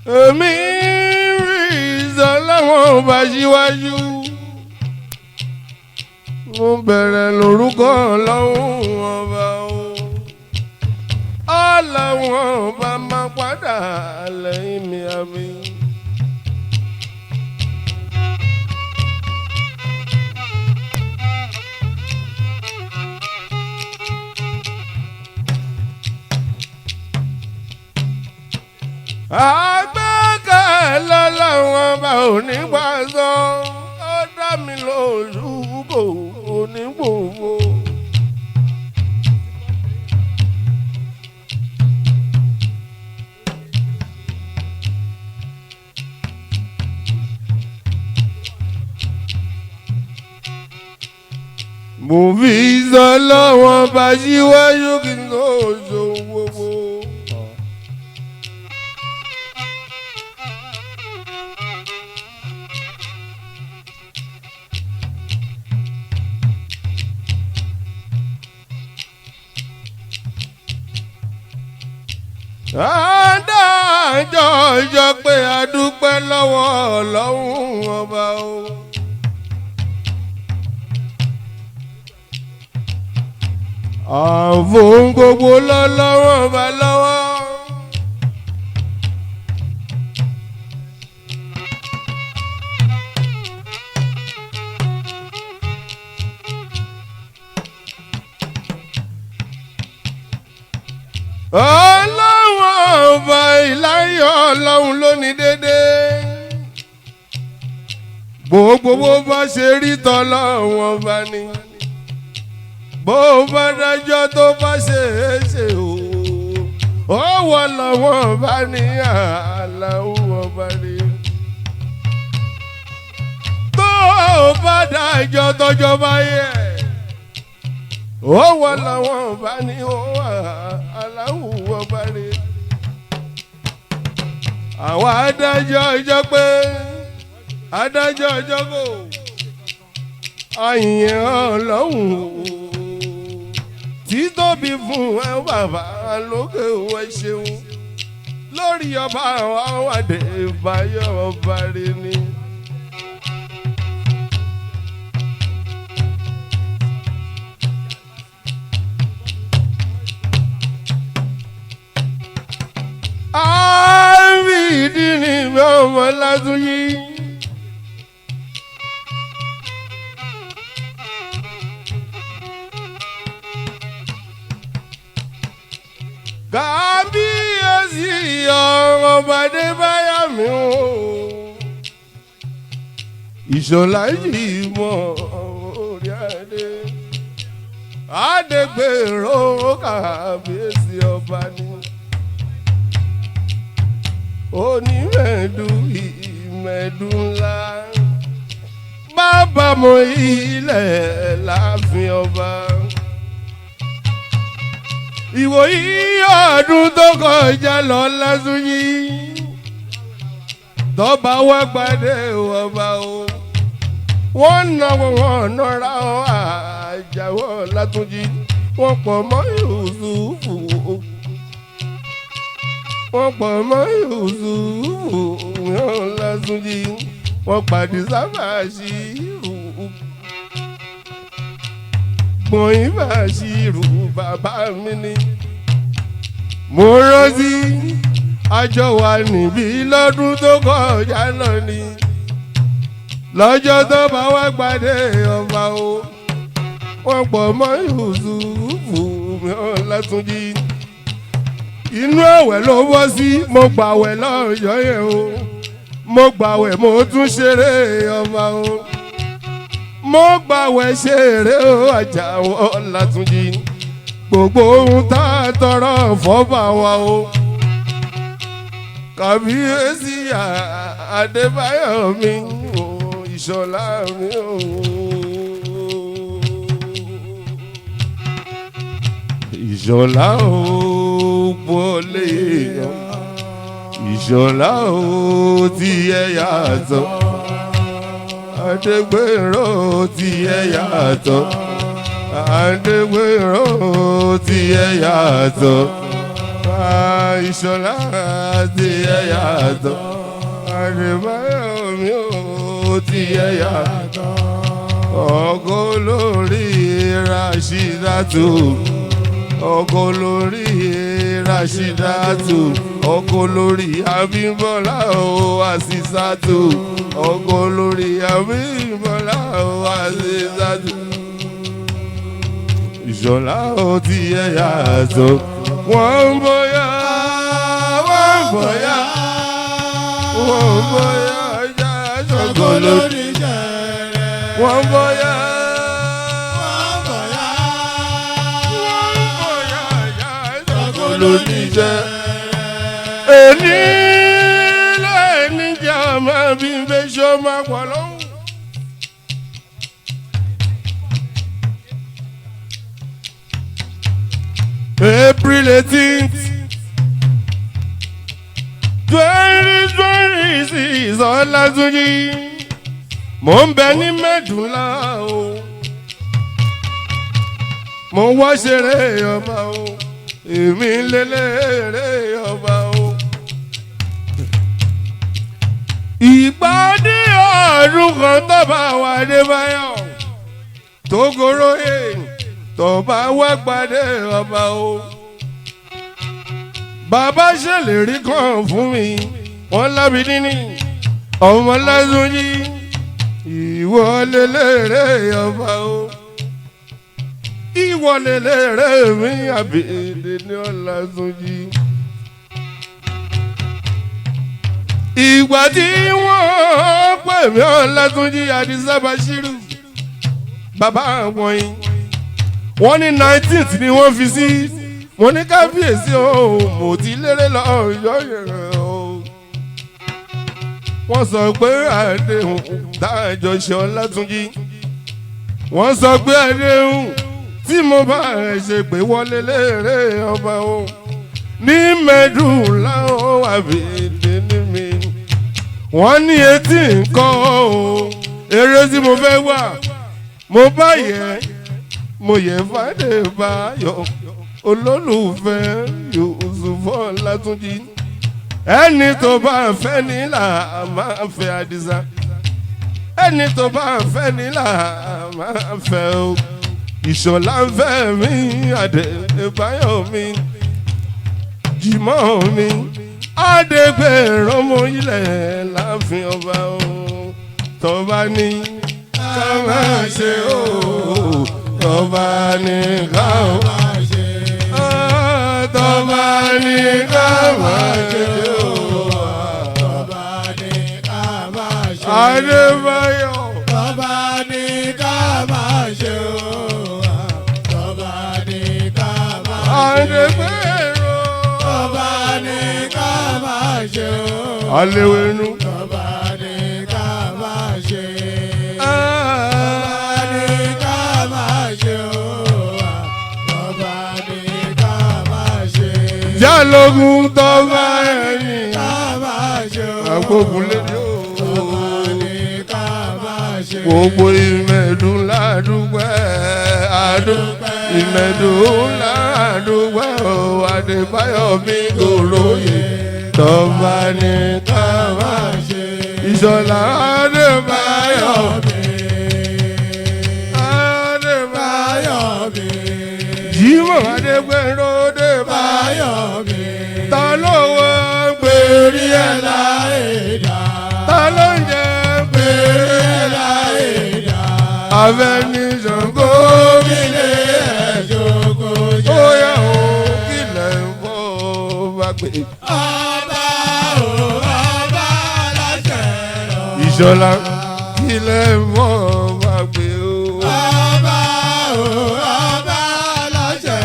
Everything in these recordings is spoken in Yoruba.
èmi rí ìsọlọ́wọ́n bá síwájú mo bẹ̀rẹ̀ lórúkọ ọlọ́run ọba o ọlọ́run ọba máa padà lẹ́yìn mi àmì. àgbẹ̀kẹ̀lé lọ́wọ́n bá onígbàsọ ó dá mi lójú kò onígbòho. mo fi sọ lọ́wọ́n bá síwájú kí n tó ṣòwò. adájọ́ ọjọ́ pé a dúpẹ́ lọ́wọ́ ọlọ́run ọba o. àfòun gbogbo lọ́lọ́run ọba lọ́wọ́. ọlọ́run ọba ìláyọ̀ ọlọ́run lónìí dédé gbogbo bó bá ṣe rí tọ́lọ́run ọba ni bó bá dájọ́ tó bá ṣe é ṣe o ó wọ lọ́wọ́ ọba ní aláwọ̀ ọba ni tó bá dájọ́ tọ́jọ́ bá yẹ ó wọ lọ́wọ́ ọba ní aláwọ̀ ọba ni àwọn adájọ́ ọjọ́ pé adájọ́ ọjọ́ kò àyìn ọlọ́run títóbi fún ẹ bàbá lókè òwe ṣeun lórí ọba àwọn Adegbenro ọba rẹ ni. àmì ìdí ni mi ọmọ Látúnjí. kábíyèsí ọba Adebayo mi o Ishola Jimoh orí adé Adegbenro kábíyèsí ọba ni onímẹ̀dù ìmẹ̀dù ńlá bàbá mọ ilẹ̀ láàfin ọba. ìwòyí ọdún tó kọjá lọ Látúnjí tọ́ba wá gbadé ọba o wọ́n náwó wọn nọ́ra àjàwọ̀ Látúnjí wọ́n pọ̀ mọ́ Yusufu wọ́n pọ̀ mọ́ Yusufu wọn Látúnjí wọ́n pàdé sábà ṣírù gbọ̀nyìn bá ṣírù bàbá mi ni. mo rántí àjọ wa níbí lọ́dún tó kọjá lọ ni lọ́jọ́ tó bá wá gbadé ọba o wọ́n pọ̀ mọ́ Yusufu wọn Látúnjí inú ẹ̀wẹ̀ ló bọ́ sí mo gbàwẹ̀ lọ́jọ́ yẹn o mo gbàwẹ̀ mo tún ṣeré ọba o mo gbàwẹ̀ ṣeré o Àjàwọ̀ Látúnjí gbogbo ohun tá a tọrọ fọ́bà wa o kábíyèsí Adebayo mi o Ishola mi o. Ishola o wọlé Ishola o tí ẹ yàtọ̀ Adegbenro tí ẹ yàtọ̀ Adegbenro tí ẹ yàtọ̀ Ishola ti ẹ yàtọ̀ Adebayo mi ò ti ẹ yàtọ̀ ọkọ lórí Rashidatu ọkọ lórí Rashidatu ọkọ lórí Abímbọ́lá o Asisatu ọkọ lórí Abímbọ́lá o Asisatu Ishola o ti ẹ yàtọ̀ wọ́n ń bóyá wọ́n ń bóyá wọ́n ń bóyá ajá ṣọ̀gbọ́n lórí wọ́n ń bóyá wọ́n ń bóyá ajá ṣọ̀gbọ́n lórí jẹ́ èní lẹ́ni jẹ́ ọmọ bí n bẹ́ ṣọ́ máa pọ̀ lọ́wọ́. April 18th, 2026 Ọlátúnjí mo ń bẹ ní Mẹ́dúnlá o mo wá ṣeré ọba o èmi lélẹ́rẹ́ ọba o ìpàdé ọdún kan tó bá wà Adébáyọ̀ tó goróyè tó bá wá pàdé ọba o bàbá ṣèlérí kan fún mi wọ́n lábí níní ọmọ Látúnjí ìwọ lélẹ́rẹ́ ọba o ìwọ lélẹ́rẹ́ mi àbèdè ní Ọlátúnjí. ìgbà tí wọ́n pè mí Ọlátúnjí Àdìsá Bàṣírù bàbá àwọn yìí wọ́n ní 19th ni wọ́n fi sí mo ní kábíyèsí o mo ti lérè lọ́yọ́ yẹn o wọ́n sọ pé àdéhùn dájọ́ ṣe Ọlátúnjí wọ́n sọ pé àdéhùn tí mo bá ṣe pé wọlé lérè ọba o ní Mẹ́dúnlá o àbèdè ní mi wọ́n ní etí nǹkan o eré tí mo fẹ́ wà mo bá yẹ mo yẹ Adébáyọ̀ olólùfẹ́ Yusuf Ọlátúnjí ẹni tó bá fẹ́ ní là máa fẹ́ Àdìsá ẹni tó bá fẹ́ ní là máa fẹ́ o Ìṣọ̀lá ń fẹ́ mi Adébáyọ̀ mi Jimoh mi Adegbenro mo ilẹ̀ láàfin ọba o tó bá ní ká máa ṣe o tọ́ba ní ká máa ṣe tọ́ba ní ká máa ṣe tọ́ba ní ká máa ṣe Adébáyọ̀ tọ́ba ní ká máa ṣe tọ́ba ní ká máa ṣe Adegbenro tọ́ba ní ká máa ṣe Alewenu tọ́ba ní ká máa ṣe. Jálógún tó bá ẹni agbógun lédè o gbogbo Ìmẹ̀dùn ládùúgbẹ́ Ìmẹ̀dùn ládùúgbẹ́ o Adébáyọ̀ mi gòròyè tó bá ní ká máa ṣe Ìṣọ̀lá Adébáyọ̀ mi Jimoh Adegbenro Adébáyọ̀ mi ta ló wọ gbèrí ẹ̀ láìda ta ló ń jẹ gbèrí ẹ̀ láìda Afẹniṣàngó kílé ẹ̀jọ̀gò jẹ́ ó yà ó kílẹ̀ ń bọ́ bá gbé. ọba ò ọba láṣẹ lọ. Ìṣọ̀lá kílẹ̀ ń bọ́ bá gbé o. ọba ò ọba láṣẹ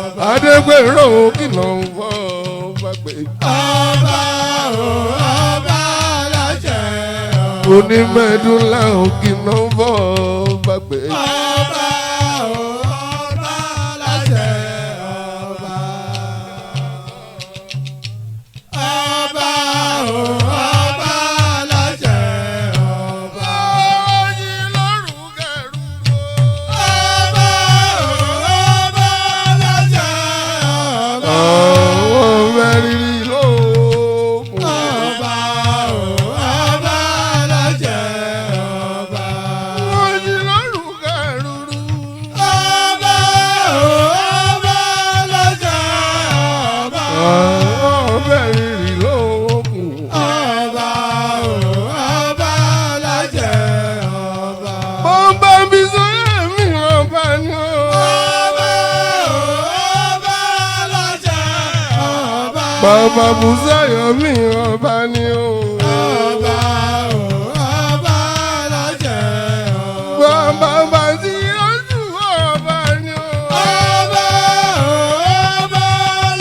ọba. Adegbenro kìlọ̀ ń bọ́ bá gbé. ọba ò ọba láṣẹ ọba. Onímẹ̀dúnlá kìlọ̀ ń bọ́ bá gbé. ọba ò ọba láṣẹ ọba. ọba ò ọba láṣẹ ọba. oyin lọ́rùn kẹrù o. ọba ò ọba láṣẹ ọba. bàbá Bùsáyọ̀ mi ọba ni o. ọba o ọba lọ́jẹ̀ ọba. bàbá bàtí ojú ọba ni o. ọba o ọba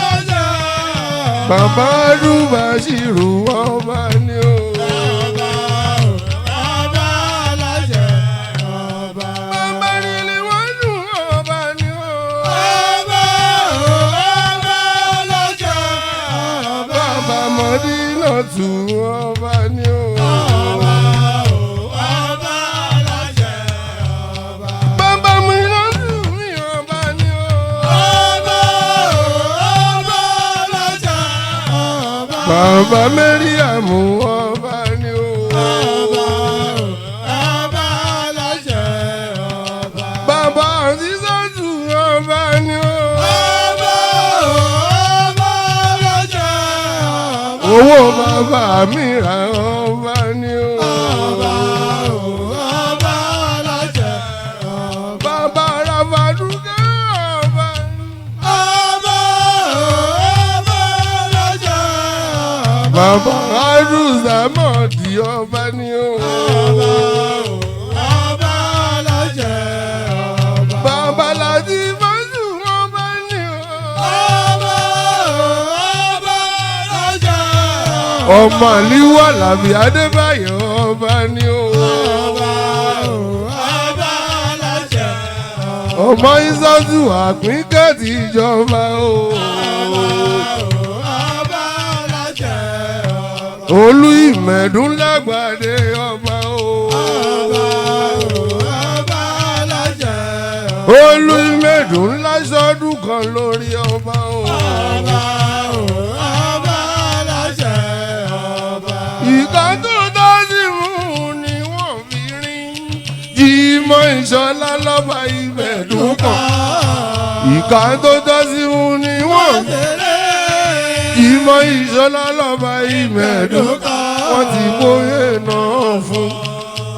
lọ́jẹ̀ ọba. bàbá Dùbàṣírù ọba ni o. ọba o ọba lọ́jẹ̀ ọba. bàbá Rìlíwánù ọba ni o. ọba o ọba lọ́jẹ̀ ọba. bàbá Mọ̀dínátù ọba ni o. ọba o ọba lọ́jẹ̀ ọba. bàbá Mọ̀dínátù mi ọba ni o. ọba o ọba lọ́jẹ̀ ọba. bàbá Mẹ́ríàmù ọba ni o. ọba o ọba lọ́jẹ̀ ọba. bàbá Àzízátù ọba ni o. ọba o ọba lọ́jẹ̀ ọba. owó bàbá mi ra ọba ni o. ọba o ọba lọ́jẹ̀ ọba. bàbá Ràfàdúkẹ́ ọba ni. ọba o ọba lọ́jẹ̀ ọba. bàbá Adùsàmọ̀dì ọba ni o. ọba o ọba lọ́jẹ̀ ọba. bàbá Làtífátù ọba ni o. ọba o ọba lọ́jẹ̀ ọba. ọmọ àlíwà làbí Adébáyọ̀ ọba ni o. ọba o ọba lọ́jẹ̀ ọba. ọmọ Ìsọ́tù Àpínkẹ́tì ìjọba o. ọba lọ́jẹ̀ ọba. olú Ìmẹ̀dún lágbàdé ọba o. ọba o ọba lọ́jẹ̀ ọba. olú Ìmẹ̀dún lásọdún kan lórí ọba o. ọba o ọba lọ́jẹ̀ ọba. ìka tó tọ́ sí mú ni wọ́n fi rin Jímọ̀ Ìṣọ̀lá lọ́ba Ìmẹ̀dún kan. ìka tó tọ́ sí mú ni wọ́n fi Jímọ̀ Ìṣọ̀lá lọ́ba Ìmẹ̀dún kan. wọ́n ti bóyè náà fún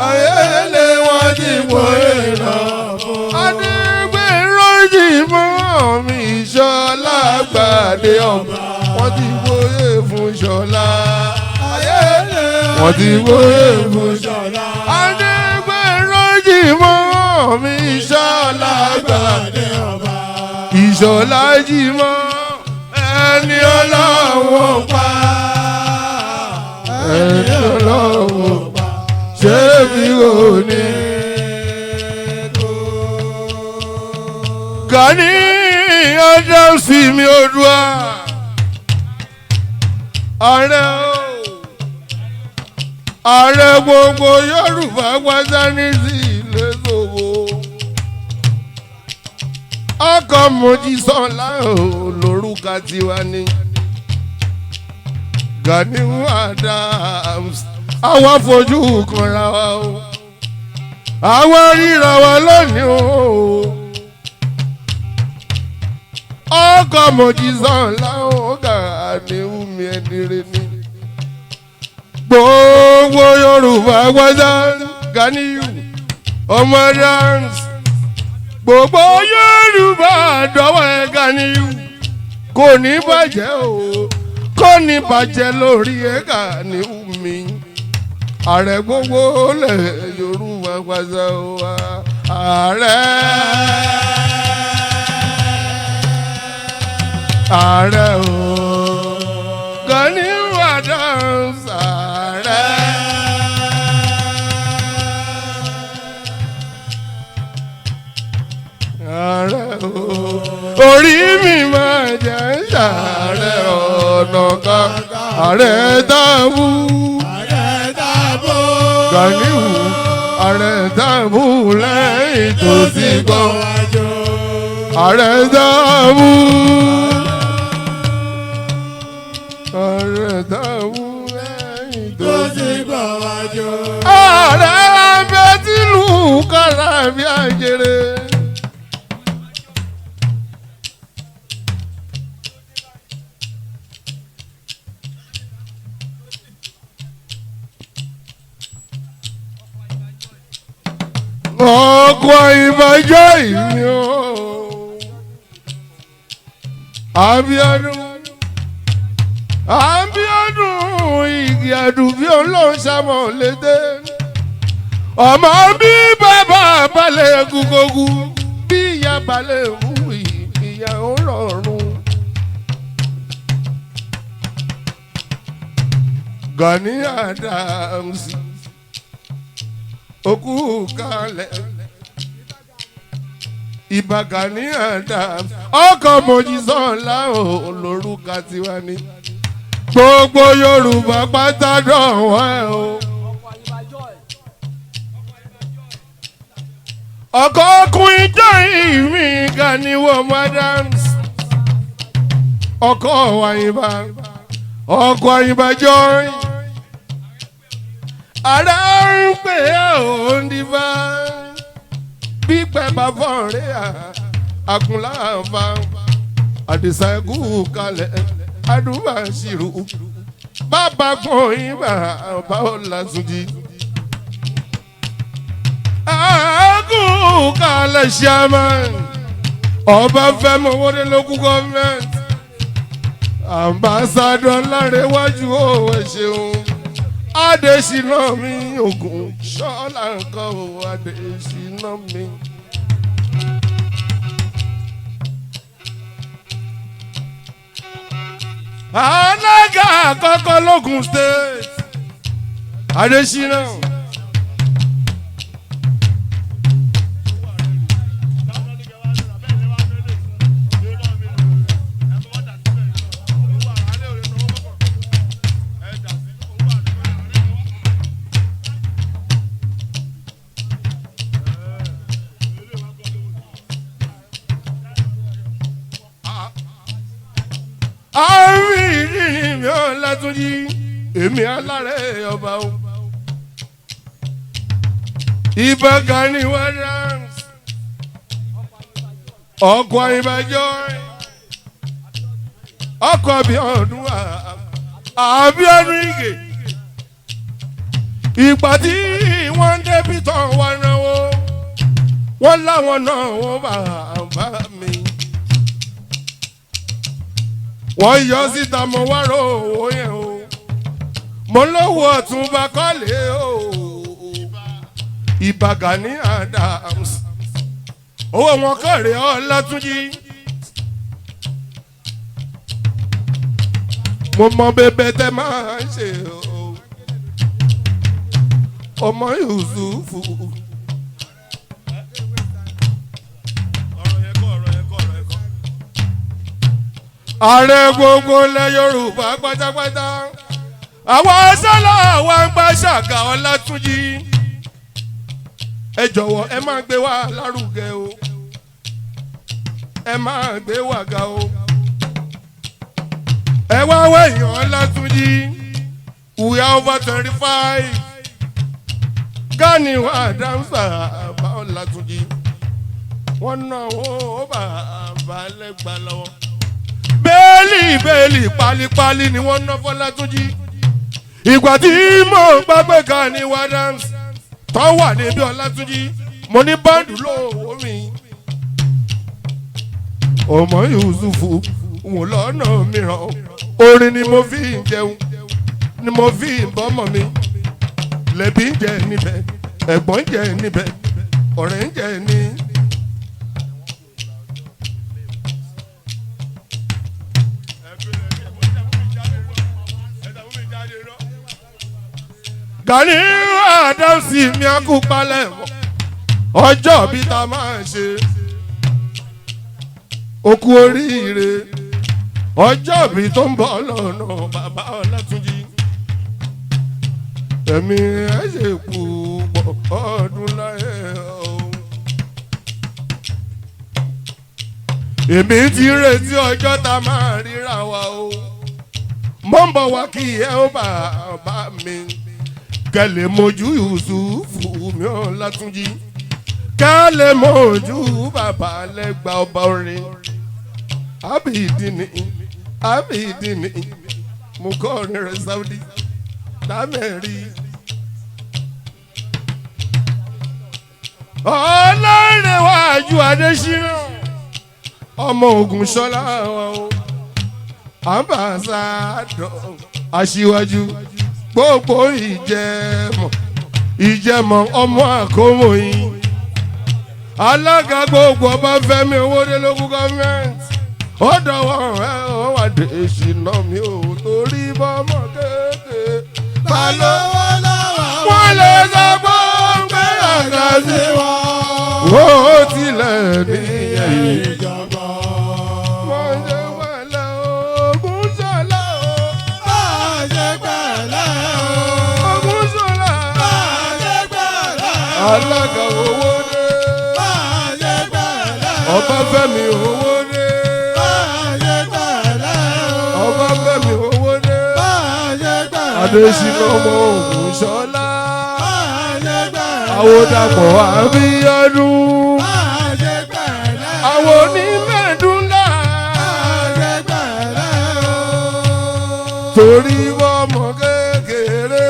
ayẹlẹ wọ́n ti bóyè náà fún. Adegbenro Jimoh mi Ìṣọ̀lá gbàdé ọba. wọ́n ti bóyè fún Ṣọlá. ayẹlẹ wọ́n ti bóyè fún Ṣọlá. Adegbenro Jimoh mi Ìṣọ̀lá gbàdé ọba. Ìṣọ̀lá Jimoh ẹni Ọlọ́run pa. ẹni Ọlọ́run pa. ṣé mi ò ní. Gani ọjọ́ sí mi Oòduà. ààrẹ o. ààrẹ gbogbo Yorùbá pátá ní sí ilé ṣòwò. ọkọ̀ Mojísọ́lá o lórúkọ tiwa ni. Gani Adams àwa fojú kanra wa o. àwa ríra wa lónìí o. ọkọ̀ Mojísọ́lá o Gani mi ẹnire ni. gbogbo Yorùbá pátá Gani ọmọ Adams. gbogbo Yorùbá dọ́wọ́ ẹ Gani kò ní bàjẹ́ o kò ní bàjẹ́ lórí ẹ Gani mi. ààrẹ gbogbo lẹ̀ Yorùbá pàṣẹ wa. ààrẹ ààrẹ o Gani Adams ààrẹ. ààrẹ o orí mi máa jẹ́ ṣàárẹ̀ ọ̀nà kan. ààrẹ Dàbú Gani ààrẹ Dàbú lẹ́yìn tó ti gbọ́. ààrẹ Dàbú ààrẹ Dàbú lẹ́yìn tó ti gbọ́. ààrẹ abẹ́ tìlú kára bí àjèrè. ọkọ̀ ìbàjẹ́ ìmí o. Abíọ́dún àbíọ́dún igi àdùbí olóhùn ṣàmọ̀ lédè ọmọ bí bàbá balẹ̀ gúgógú bí ìyá balẹ̀ mú ìyá ọlọ́run. Gani Adams okú kalẹ̀ ìbà Gani Adams ọkọ̀ Mojísọ́lá olórúkà tiwa ni gbogbo Yorùbá pátá dọ̀wọ́ ẹ̀ o. ọkọ̀ ọkùnrin jọ ìmí Gani wọ̀mọ̀ Adams ọkọ̀ Àyìnbá ọkọ̀ Àyìnbá jọ̀ọ́ ara ń pè é òǹdìbà pípẹ́ bàbá rẹ̀ àgùnláàbà àdìsá ẹ̀kú kalẹ̀ àdúrà ṣìrù bàbá gbọ̀nyìn bàbá ọ̀làtúnjì. àgùn kalẹ̀ ṣàmà ọba fẹ́mi wọlé lókù gọ́ọ̀mẹ̀ntì ambassadọ̀ Lárẹ̀wájú ó ẹ ṣeun. Adésínà mi Ògùn ṣọ́lá nǹkan ò Adésínà mi. alága àkọ́kọ́ lógùn state Adésínà. àárín mi ò látúnjí èmi alárẹ̀ ọba o. ìbà Gani Adams ọkọ̀ Àyìnbá jọ̀ọ́ ọkọ̀ Abíọ́dún Ìgè ìgbà tí wọ́n ń débi tán wá náwó wọ́n láwọn náà wọ́n bá mi. wọ́n yọ síta mo wá rò owó yẹn o mo lówó Ọ̀túnba kọ́lé o. ìbà Gani Adams owó wọn kọ̀rẹ́ Ọlátúnjí. mo mọ bẹbẹ tẹ máa ń ṣe o ọmọ Yusufu. ààrẹ gbogbo ilẹ̀ Yorùbá pátápátá àwọn sọ́lá wa ń gbà Ṣàgà Ọlátúnjí. ẹ jọ̀wọ́ ẹ máa gbé wa lárugẹ o ẹ máa gbé wa ga o. ẹ wá wẹ̀yìn Ọlátúnjí we are over 25 Gani Adams bàbá Ọlátúnjí wọ́n náwó bàbá lẹ́gbàá lọ́wọ́. bẹ́ẹ̀lì pálípálí ni wọ́n ná fọ́látúnjí. ìgbà tí mo gbàgbé Gani Adams tó wà níbi Ọlátúnjí mo ní báńdù lówó mi. ọmọ Yusufu wò lọ́nà mìíràn orin ni mo fi ń jẹun ni mo fi ń bọ́mọ mi. lẹ́bí ń jẹ níbẹ̀ ẹ̀gbọ́n ń jẹ níbẹ̀ ọ̀rẹ́ ń jẹ ní. Gani Adams mi akú palẹ̀ ọjọ́ bí ta máa ń ṣe okú oríire ọjọ́ bí tó ń bọ̀ lọ́nà bàbá Ọlátúnjí ẹ̀mí ẹ̀ ṣe púpọ̀ ọdún láyé o. èmi ti retí ọjọ́ ta máa ríra wa o mọ́ ń bọ̀ wá kí ẹ ó bàbá mi. kẹ́lẹ̀ mojú Yusufu mi Ọlátúnjí kẹ́lẹ̀ mojú bàbá lẹ́gbàá ọba orin Abidini mo kọ́ orin rẹ̀ Saudi lámẹ́rí. Ọlárẹ̀wájú Adésínà ọmọ Ògùn ṣọlá wa o ambassador aṣíwájú gbogbo ìjẹmọ̀ ọmọ àkómọ̀yìn alága gbogbo Ọbáfẹ́mi Owódé local government ó dọ̀wọ́ ẹ ó wà dé ìṣìnà mi ò torí bọ́mọ kéèké ta ló wọ́n lè sọ pé ó ń gbé àga sí wọn ó tilẹ̀ níyẹn ìjọba. Alága Owódé Ọbáfẹ́mi Owódé Ọbáfẹ́mi Owódé Adésínà ọmọ Ògúnṣọlá Àwòdàpọ̀ Abíọ́dún àwọn onímẹ̀dúnlá torí wọ́n mọ̀ kékeré.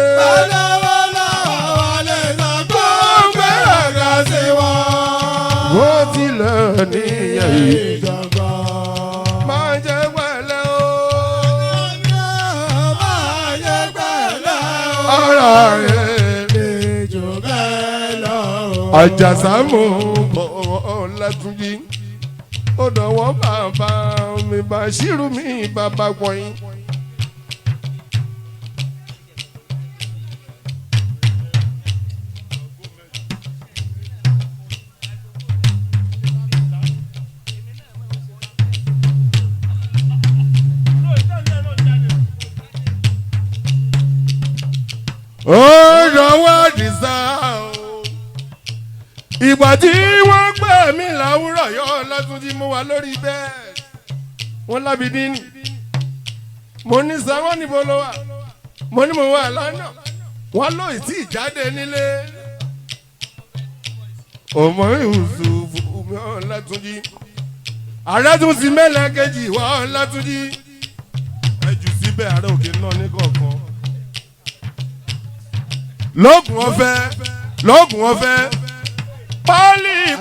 Wọ́n tilẹ̀ níyẹn ìjọba. Máa jẹ́ pẹ̀lẹ́ o. Máa jẹ́ pẹ̀lẹ́ o. Ara rẹ̀ lè jù bẹ́ẹ̀ lọ. Àjàsá mò ń bọ̀ Ọlátúnjí. Ó dọ̀wọ́ bàbá mi Bàṣírù mi bàbá gbọ̀nyìn. Ó dọ̀wọ́ Àdìsá o. Ìgbà tí wọ́n gbé mi láwùrọ̀ yọ Ọlátúnjí mo wà lórí bẹ́ẹ̀. Wọ́n lábìdí ni. Mo ní sáwọ́n níbo ló wà. Mo ní mo wà lọ́nà. Wọ́n lóì tí ìjáde nílé. Ọmọ Yusufu mi Ọlátúnjí. Ààrẹ tún ti mẹ́lẹ̀ kejì wá Ọlátúnjí. Ẹ jù síbẹ̀ ààrẹ òkè náà ní kọ̀ọ̀kan. Lọ́gùn ọ̀fẹ́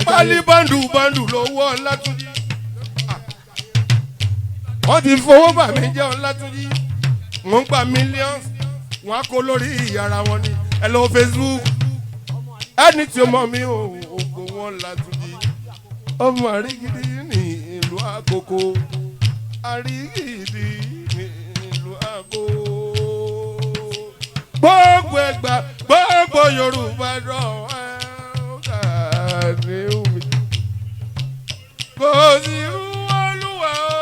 pálí bándù lówó Ọlátúnjí. Wọ́n ti fowó bà mí jẹ́ Ọlátúnjí. Wọ́n gba millions wọ́n á kó lórí ìyàrá wọn ni ẹ lọ Facebook ẹni tí ó mọ̀ mí ò ògbó wọn Ọlátúnjí. Ọmọ àrígidì ní ìlú Àkókò àrígidì ní ìlú Àkókò. Gbogbo Ẹ̀gbá gbogbo Yorùbá dọ̀ ká ní omi. Kò sí irú Olúwa o.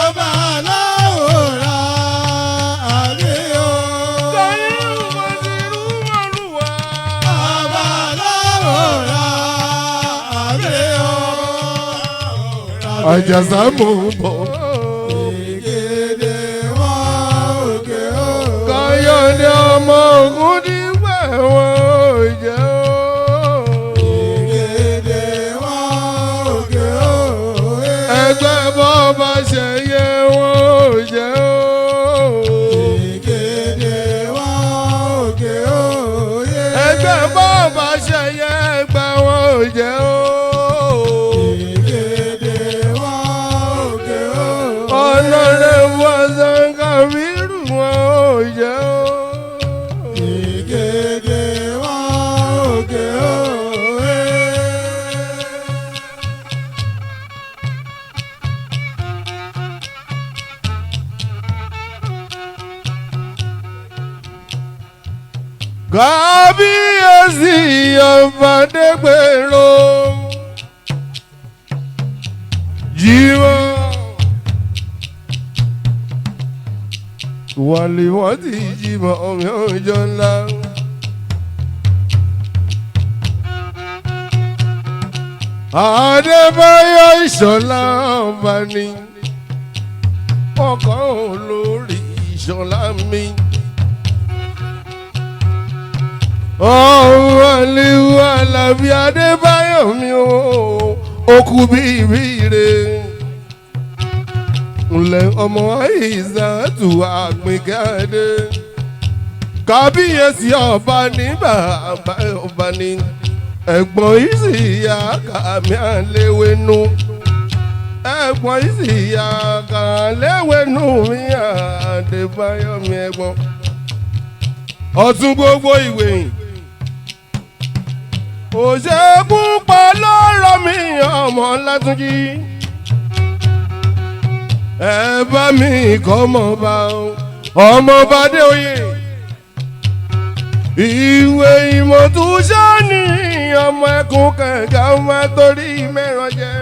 Ọba aláwòrán àbí o. Kò sí irú Olúwa. Ọba aláwòrán àbí o. Àjàsá mò ń bọ̀. Ìgèdè wọn òkè o. Káyọ̀dé ọmọ Ògún dígbà wọn ò jẹ́ o. Ìgèdè wọn òkè o. Ẹgbẹ́ bọ́ọ̀bà ṣẹ̀yẹ wọn ò jẹ́ o. Ìgèdè wọn òkè o. Ẹgbẹ́ bọ́ọ̀bà ṣẹ̀yẹ ẹgbẹ́ wọn ò jẹ́ o. Ìgèdè wọn òkè o. Ọlọ́run wọ́sán Kàbírù wọn ò jẹ́ o. Ìgèdè wọn òkè o. Kábíyèsí ọba Adegbenro Jimoh wàlí wọ́n ti Jimoh ọmọ ọjọ́ ńlá. Adebayo Ishola ọba ni ọkàn olórí Ishola mi. Ọ̀wọ́líwọ́ Àlàbí Adébáyọ̀ mi ò okú bíbí rẹ̀. Ǹlẹ́ ọmọ Ìsàtù Àgbékádé. Kábíyèsí ọba ní bàbá ọba ní. Ẹ̀gbọ́n Ìsìyà kàmí àléwénú. ẹ̀gbọ́n ìsìyà kan léwénú mi Adebayo mi ẹ̀gbọ́n ọ̀tún gbogbo ìwé òṣèkú pa lọ́rọ̀ mi ọmọ Látúnjí ẹ bá mi kọ́ ọmọọba dé oyè ìwé ìmọ̀túnṣe ní ọmọ ẹkùn kẹ̀kẹ́ ọmọ torí mẹ́ràn jẹ́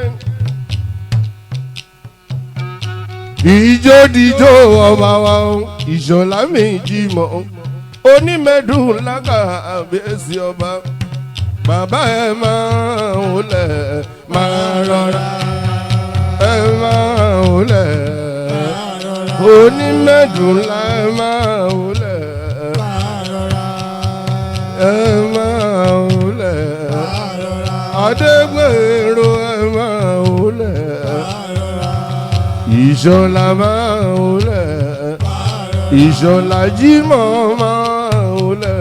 ìjódìjó ọba wa Ìṣọ̀lá mi Jimoh onímẹ̀dùn lákàbíyèsí ọba bàbá ẹ máa wọlé máa rọra ẹ máa wọlé onímẹ̀dùn lá ẹ máa wọlé ẹ máa wọlé Adegbenro ẹ máa wọlé Ìṣọ̀lá máa wọlé Ishola Jimoh máa wọlé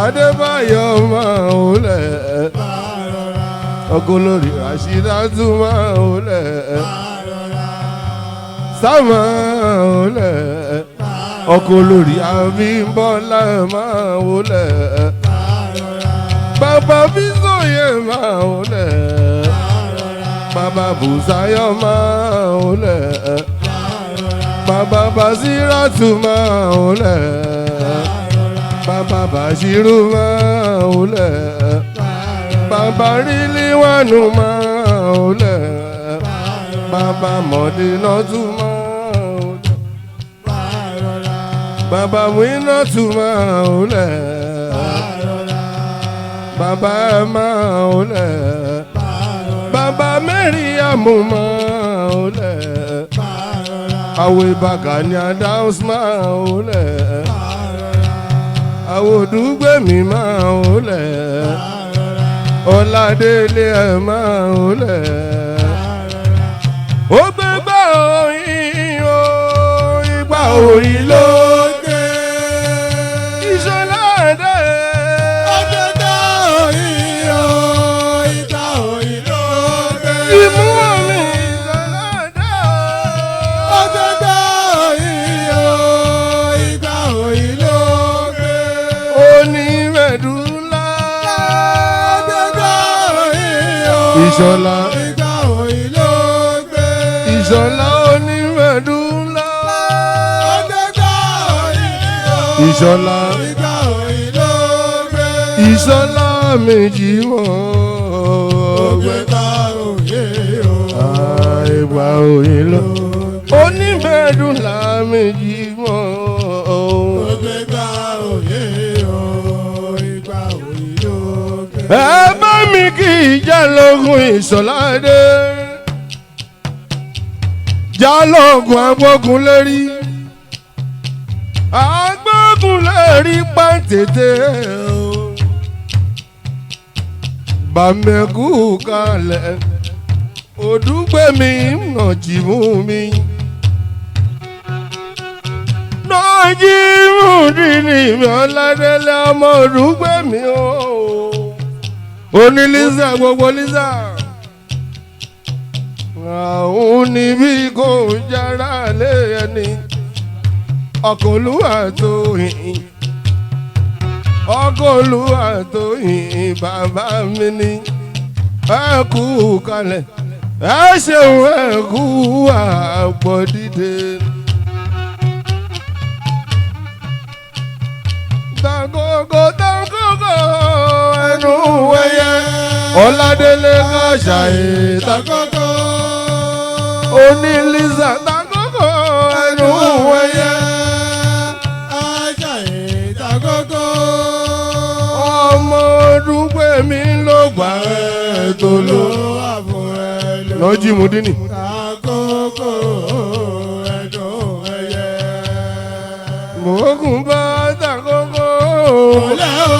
Adebayo máa wọlé Ọkọlórí Rashidatu máa wọlé Sama wọlé Ọkọlórí Abímbọ́lá máa wọlé Bàbá Bísóyè máa wọlé Bàbá Bùsáyọ̀ máa wọlé Bàbá Basiratu máa wọlé Bàbá Bashiru máa wọlé Bàbá Rílíwánu máa wọlé Bàbá Mọ̀dínátù máa wọlé Bàbá Mùínátù máa wọlé Bàbá máa wọlé Bàbá Mẹ́ríàmù máa wọlé Awe Gani Adams máa wọlé Awo Dùgbẹ̀mí máa wọlé Ọládélé ẹ máa wọlé ó gbégbá òyìn o ìgbà òyìn lókè Ìṣọ̀lá dé ó gbégbá òyìn o ìgbà òyìn lókè ìmú omi Ìṣọ̀lá dé ó gbégbá òyìn o ìgbà òyìn lókè onímẹ̀dúnlá ó gbégbá òyìn o Ìṣọ̀lá ìgbà òyìn lókè Ìṣọ̀lá onímẹ̀dúnlá ó gbégbá òyìn o Ìṣọ̀lá ìgbà òyìn lókè Ìṣọ̀lá méjì mọ́ ó gbégbá òyìn o ìgbà òyìn lọ onímẹ̀dúnlá méjì mọ́ ó gbégbá òyìn o ìgbà òyìn lókè. ẹ bá mi kí ìjà lógun Ìṣọ̀lá dé jálọ̀gùn agbógun lérí agbógun lérí pàǹtẹ̀tẹ̀ bàmẹ́kù kalẹ̀ Odùgbẹ̀mí Nàjímù mi Nàjímù dìní mi Ọládélé ọmọ Odùgbẹ̀mí o oní Lísà gbogbo Lísà àwọn níbí kò jára lé ẹni ọkọ̀ Olúwa tó yìn ọkọ̀ Olúwa tó yìn bàbá mi ní ẹ kú kalẹ̀ ẹ ṣeun ẹ kú àpọ̀ dídé. Tangogo tangogo ẹnu wẹ̀yẹ Ọládélé Káṣáyé tangogo oní Lísà tangogo ẹnu wẹ̀yẹ Káṣáyé tangogo ọmọ Odùgbẹ̀mí ló gbà ẹ́ tó lò Nàjímù dínì. tangogo ẹnu wẹ̀yẹ Mọ̀ọ́gùn bá tangogo ọ̀lẹ́ o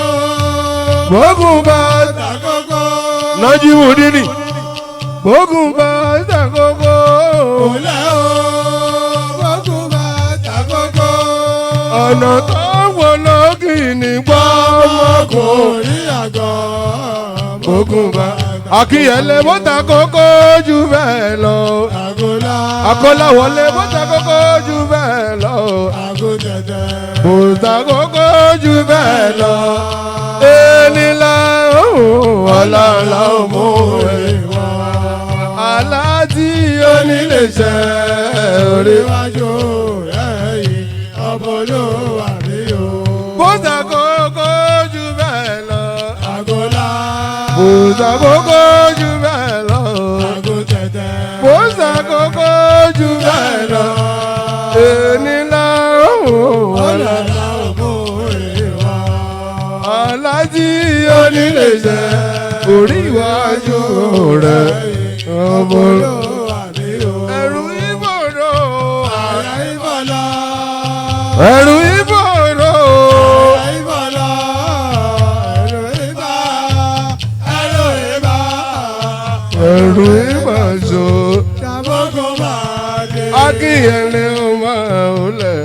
mọ̀ọ́gùn bá tangogo Nàjímù dínì mọ̀ọ́gùn bá tangogo ọ̀lẹ́ o mọ̀ọ́gùn bá tangogo ọ̀nà tó wọ lọ́gì ní gbọ́ kò rí àgọ́ mọ̀ọ́gùn bá Akínyẹlé bọ́tà kókó jù bẹ́ẹ̀ lọ. Àkọlá wọlé bọ́tà kókó jù bẹ́ẹ̀ lọ. Bọ́tà kókó jù bẹ́ẹ̀ lọ. Ènìlá ọ̀làlà ọmọ ìwà. Aláàtì oníléeṣẹ́ oríwájú ẹ̀yìn ọ̀bọ̀lọ́wà mi o. Bọ́tà kókó jù bẹ́ẹ̀ lọ. Bọ́tà kókó jù bẹ́ẹ̀ lọ. Bọ́tà kókó jù bẹ́ẹ̀ lọ. Ènìlá ọ̀làlà ọmọ ìwà. Aláàtì oníléeṣẹ́ oríwájú rẹ̀ ọ̀bọ̀lọ́wà mi o. Ẹ̀rù ìbòrò. Ẹ̀rù ìbòrò. Ẹ̀rù ìbàjò. Akínyẹlé ó máa ń lẹ̀.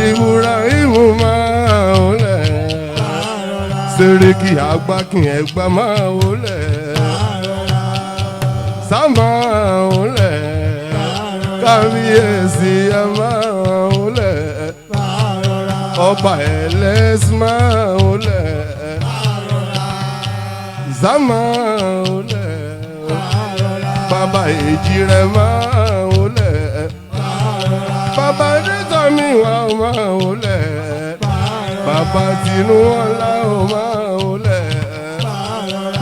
Ìmúra ìmú máa ń lẹ̀. Sẹ́ríkì àgbákin ẹ̀gbá máa ń lẹ̀. Sámà ń lẹ̀. Kábíyèsí ẹ máa ń lẹ̀. Ọba ẹlẹ́sìn máa ń lẹ̀. Sámà ń lẹ̀. Bàbá èjì rẹ̀ máa ń lẹ̀. Bàbá Adétọ́mí wà máa ń lẹ̀. Bàbá Tinúọlá máa ń lẹ̀.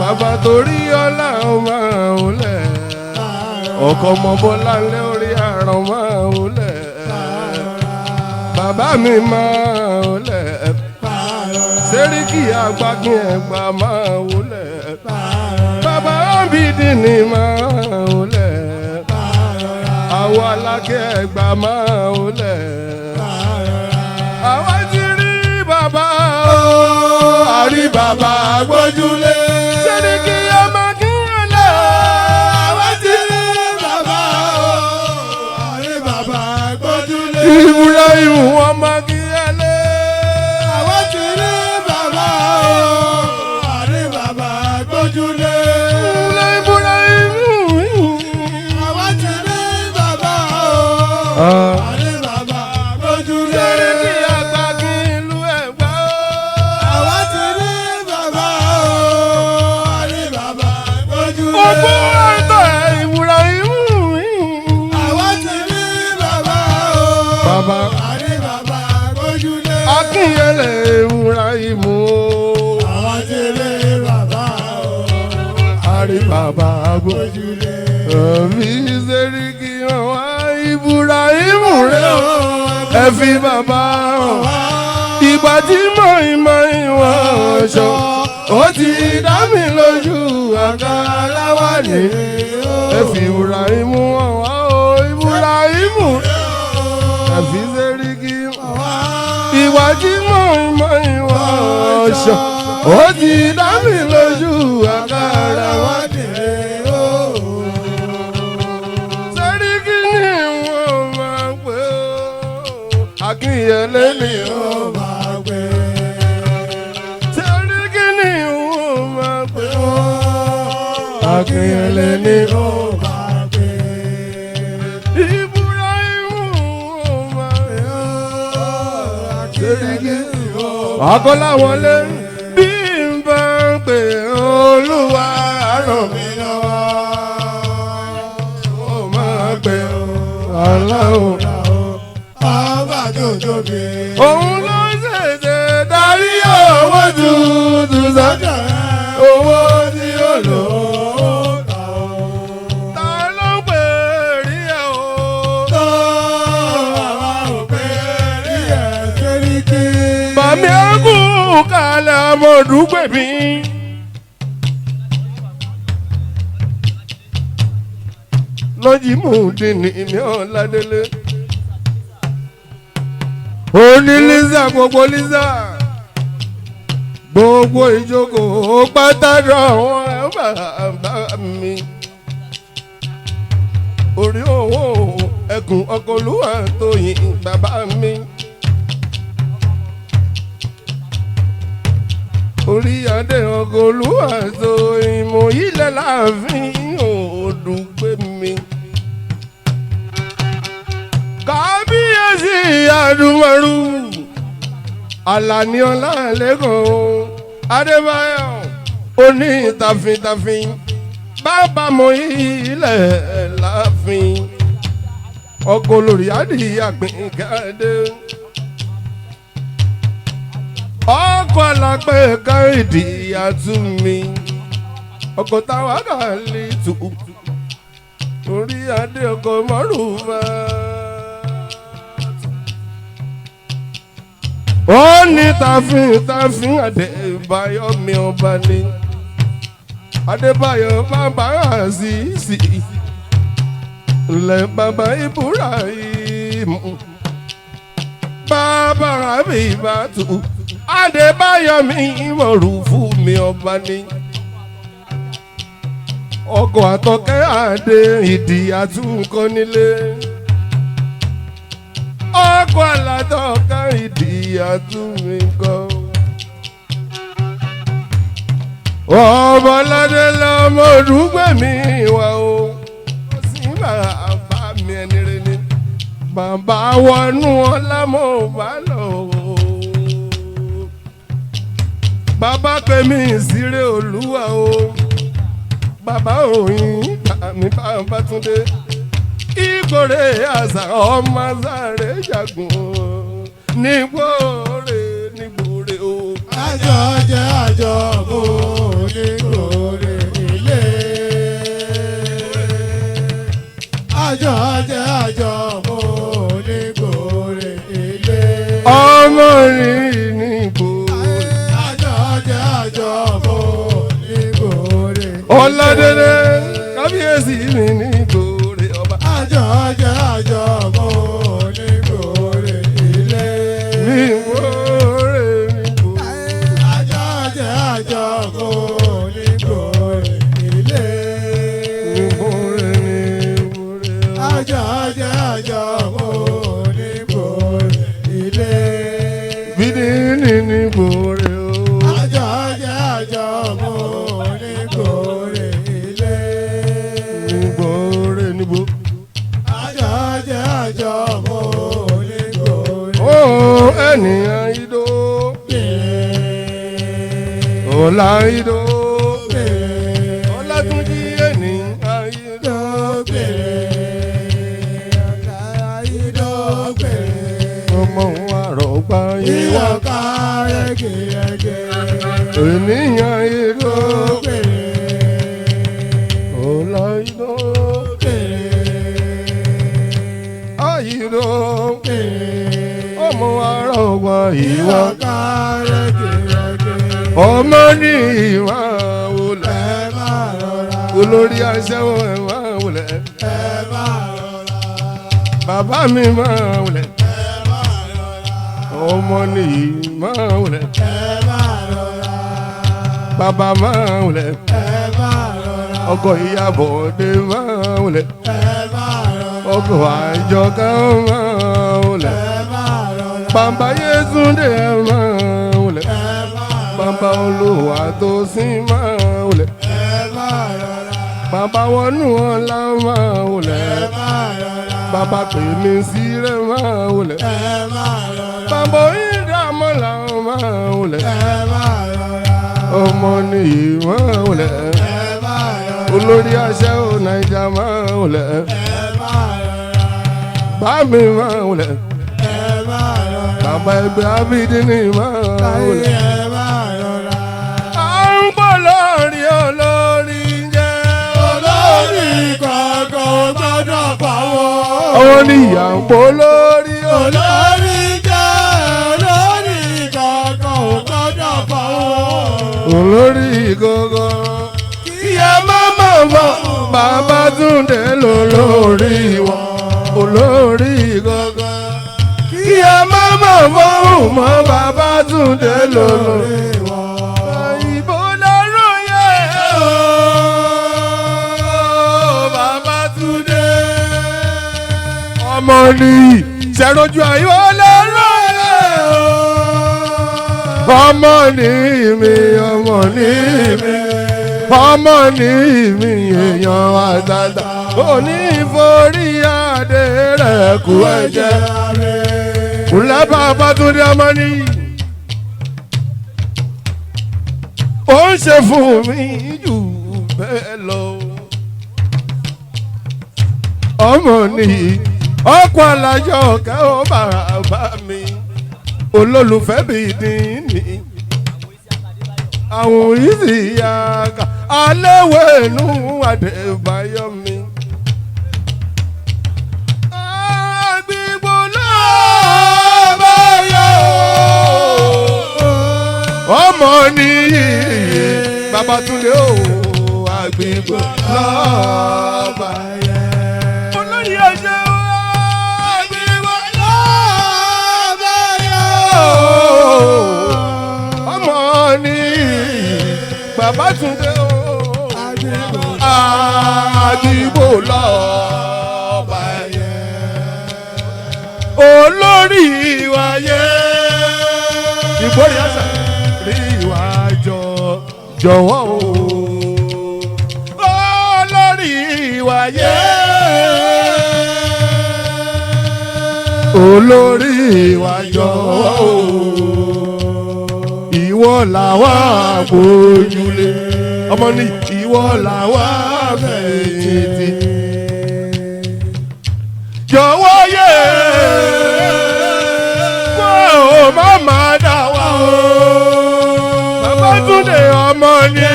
Bàbá Toríọlá máa ń lẹ̀. Ọkọ ọmọ Bọ́lá ńlẹ́ orí àrùn máa ń lẹ̀. Bàbá mi máa ń lẹ̀. Sẹ́ríkì àgbákin ẹ̀gbá máa ń lẹ̀. Bàbá Ábídínì máa ń lẹ̀. Àwọn Alákẹ́ ẹ̀gbá máa ń lẹ̀. Àwa ti rí bàbá o, àrí bàbá gbójúlé. Sẹ́ríkì ọmọ kí n lẹ̀. Àwa ti rí bàbá o, àrí bàbá gbójúlé. Ibrahim ọmọ kí n lẹ̀. Àwa ti rí bàbá o, àrí bàbá gbójúlé. Ibrahim. Àwa ti rí bàbá o, àrí bàbá gbójúlé. Sẹ́ríkì àgbákin ìlú Ẹ̀gbá o. Àwa ti rí bàbá o, àrí bàbá gbójúlé. Gbogbo ẹ̀tọ́ Ibrahim. Àwa ti rí bàbá o, àrí bàbá gbójúlé. Akínyẹlé Ibrahim o. Àwa ti rí bàbá o, àrí bàbá gbójúlé. Ẹ̀mí Sẹ́ríkì wá Ibrahim rẹ̀ o. Ẹ fi bàbá hàn. Ìgbà tí mọ̀ọ́mọ̀ ìwọ̀n ọ̀ṣọ́ ó ti dá mi lójú àkàrà wà ní. Ẹ fi Ibrahim hàn wá o. Ibrahim rẹ̀ o. Ẹ fi Sẹ́ríkì hàn wá. Ìgbà tí mọ̀ọ́mọ̀ ìwọ̀n ọ̀ṣọ́ ó ti dá mi lójú àkàrà wà ní. Sẹ́ríkì ni wọ́n máa ń pè ó. Akínyẹlé ni wọ́n máa ń pè é. Sẹ́ríkì ni wọ́n máa ń pè ó. Akínyẹlé ni wọ́n máa ń pè é. Ibrahim wọ́n máa ń pè ó. Sẹ́ríkì ni wọ́n máa ń pè é. Akọ́lá wọlé bí n bá ń pè Olúwa ràn mí lọ́wọ́. Wọ́n máa ń pè ó. Aláwọ̀ ọba tó tóbi. Òun ló ṣẹ̀ṣẹ̀ darí owó tuntun sọ́jà. Owó tí ó lò ó kà ó. Ta ló ń pè rí ẹ o? Tó àwa ò pè rí ẹ Sẹ́ríkì. Bàmí ẹ̀gún kalẹ̀ ọmọdúgbè mi. Lọ́jìmọ̀ òde ní ìmí ọ̀làdélé. Oní Lísà gbogbo Lísà. Gbogbo ìjókòó pátádọ̀ àwọn bàbá mi. Orí owó ẹkùn ọkọ̀ olúwa tóyìn bàbá mi. orí adé ọkọ̀ olúwàsó ìmọ̀ ilẹ̀ láàfin òdùgbé mi. kábíyèsí àdùmọ̀rù Àlàní Ọlálékan Adébáyọ̀ oní tàfintàfin bàbá mọ̀ ilẹ̀ láàfin ọkọ̀ olórí adìyẹ àgbẹ̀gàdé. ọkọ̀ alápẹ̀ káyìdì àtúnmí ọkọ̀ táwa kà lè tù orí adé ọkọ̀ mọ́rùnmá. ó ní tàfin Adébáyọ̀ mi ọba ní Adébáyọ̀ bàbá àṣìṣì ilẹ̀ bàbá Ibrahim bàbá Habibatu Adébáyọ̀ mi mọ̀rù fún mi ọba ní ọkọ̀ àtọkẹ́ adé ìdí àtúnkọ́ nílé ọkọ̀ alátọkẹ́ ìdí àtúnkọ́ ọmọládé lọmọ òdùgbẹ́ mi wá o sí bàbá mi ẹni rẹ ni bàbá wọnú ọlá mo bá lọ bàbá pè mí síre olúwa o bàbá òyìn mi bàbá túndé ìgbòrè àṣà ọmọ sáré jagun nígbòrè o. àjọ jẹ́ àjọ bò nígbòrè ilé. àjọ jẹ́ àjọ bò nígbòrè ilé. ọmọ rí nígbòrè. àjọ jẹ́ àjọ bò nígbòrè ilé. ọládélé kábíyèsí mi nígbòrè ọba. àjọ jẹ́ àjọ bò nígbòrè ilé. nígbòrè. àjọ jẹ́ àjọ bò nígbòrè ilé. àjọ jẹ́ àjọ bò nígbòrè ilé. bídìní nígbòrè o. àjọ jẹ́ àjọ bò nígbòrè ilé. nígbòrè nígbò. àjọ jẹ́ àjọ bò nígbòrè. ó ènìyàn idó. ọ̀la idó. ọlátúnjí ènìyàn idó. ọmọ àrògbá yíwá. ènìyàn idó. ọ̀la idó. ayidó. ọmọ àrògbá yíwá. ọmọ ní ìwà wọlé. olórí aṣẹ́wó ẹ̀ máa wọlé. bàbá mi máa wọlé. ọmọ ní ìwà wọlé. bàbá máa wọlé. ọkọ Ìyábọ̀dé máa wọlé. ọkọ Àjọkẹ́ máa wọlé. bàbá Yétúndé máa wọlé. bàbá Olúwa tó sí máa wọlé. bàbá wọnú ọlá máa wọlé. bàbá pè mí síre máa wọlé. bàbá Ìdámọ́lá máa wọlé. ọmọ nìyí máa wọlé. olórí aṣẹ́wó Naija máa wọlé. bá mi máa wọlé. bàbá ẹgbẹ́ Abídínì máa wọlé. lórí olórí jẹ́ olórí kankan gbọ́dọ̀ pawọ́. àwọn níyàwó lórí olórí jẹ́ olórí kankan gbọ́dọ̀ pawọ́. olórí gógó kí ẹ má má bọ̀ bàbá Túndé lólórí wọn olórí gógó kí ẹ má má bọ̀ mọ́ bàbá Túndé lólórí wọn. ọmọ ni ṣẹ̀rọ̀jú ayé ọlọ́rọ̀ ọmọ ní mi ọmọ ní mi ọmọ ní mi èèyàn àtàtà oníforí adé rẹ̀ kú ẹ̀jẹ̀ ńlẹ́ bàbá tún dé ọmọ ní. ó ń ṣe fún mi jù bẹ́ẹ̀ lọ. ọmọ ní ọkọ̀ alájọ kẹ́ ó bàbá mi olólùfẹ́ bíi dín ní. àwọn ìsì yàgà aléwé inú Adébáyọ̀ mi. àgbègbè lọ́bàyọ̀ ọmọ nìyí Babátúndé o àgbègbè lọ́bàyọ̀. olórí ọjọ́ àgbègbè lọ́bàyọ̀ ọmọ nìyí Babátúndé o àgbègbè lọ́bàyọ̀ olórí wáyé ìgbórí àṣà rí ìwà jọ̀wọ́ o olórí wáyé olórí ìwà jọ̀wọ́ o ìwọ làwa gbójúlé ọmọ ní ìwọ làwa fẹ̀yìntì jọ̀wọ́ yé wọ́n ò má má dá wa o Babátúndé ọmọ ní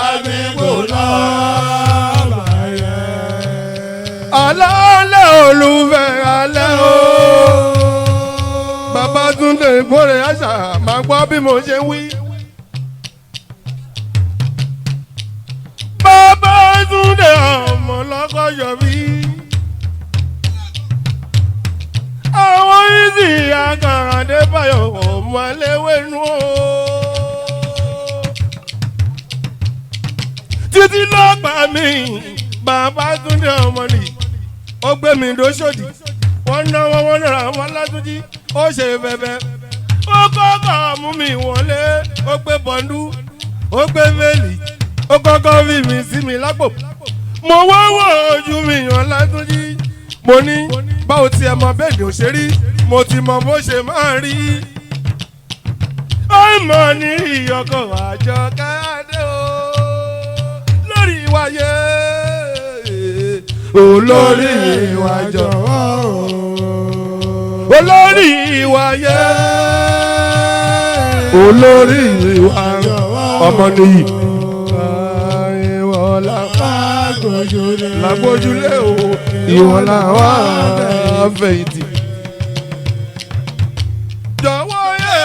àgbègbè lọ́bàyẹ̀ alálẹ̀ olùfẹ́ alẹ́ o Babátúndé ìgbórè àṣà máa gbọ́ bí mo ṣe wí. Babátúndé ọmọ lọ́kọ̀ọ́yọ̀ bí. àwọn ìsì àkàrà Adébáyọ̀ ọmọ ẹlẹ́wẹ̀ẹ́nu o. títí lọ́gbà mi Babátúndé ọmọ nì ó gbé mi dóṣòdì wọ́n náwó wọ́n náírà wọn Látúnjí ó ṣe bẹ̀bẹ̀ ó kọ́kọ́ mú mi wọlé ó gbé bọ́ndú ó gbé vélì ó kọ́kọ́ fi mi sí mi lápò mo wọ́wọ́ ojú mi yàn Látúnjí mo ní báwo tiẹ̀ mọ bẹ́ẹ̀ni ò ṣe rí mo ti mọ bó ṣe máa rí ó mọ̀ ní ìyọkọ̀ àjọ káàdé o lórí wáyé olórí ìwà jọ̀wọ́ olórí ìwáyé olórí ìwà ọmọ nìyí ìwọ̀lá lágbójúlé o ìwọ̀lá wà fẹ̀yìntì jọ̀wọ́ yẹ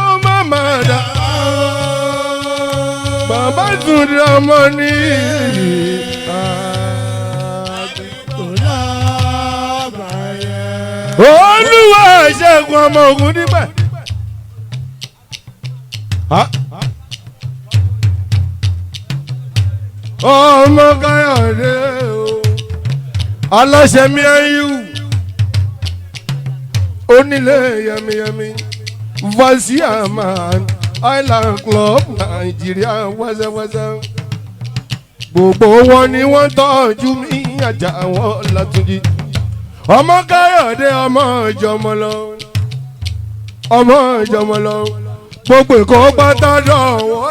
ó má má dá Babátúndé ọmọ nìyí. Olúwa ṣẹ́gun ọmọ ogun nígbà. ọmọ Káyọ̀dé o aláṣẹ miayu onílé yẹmiyẹmi Vasiaman Island Club Nàìjíríà wẹ́sẹ̀wẹ́sẹ̀ gbogbo wọn ni wọ́n tọ́jú mi àjà wọn Látúnjí ọmọ Káyọ̀dé ọmọ ìjọmọlọ gbogbo ìkọ́ pátá dọ̀wọ́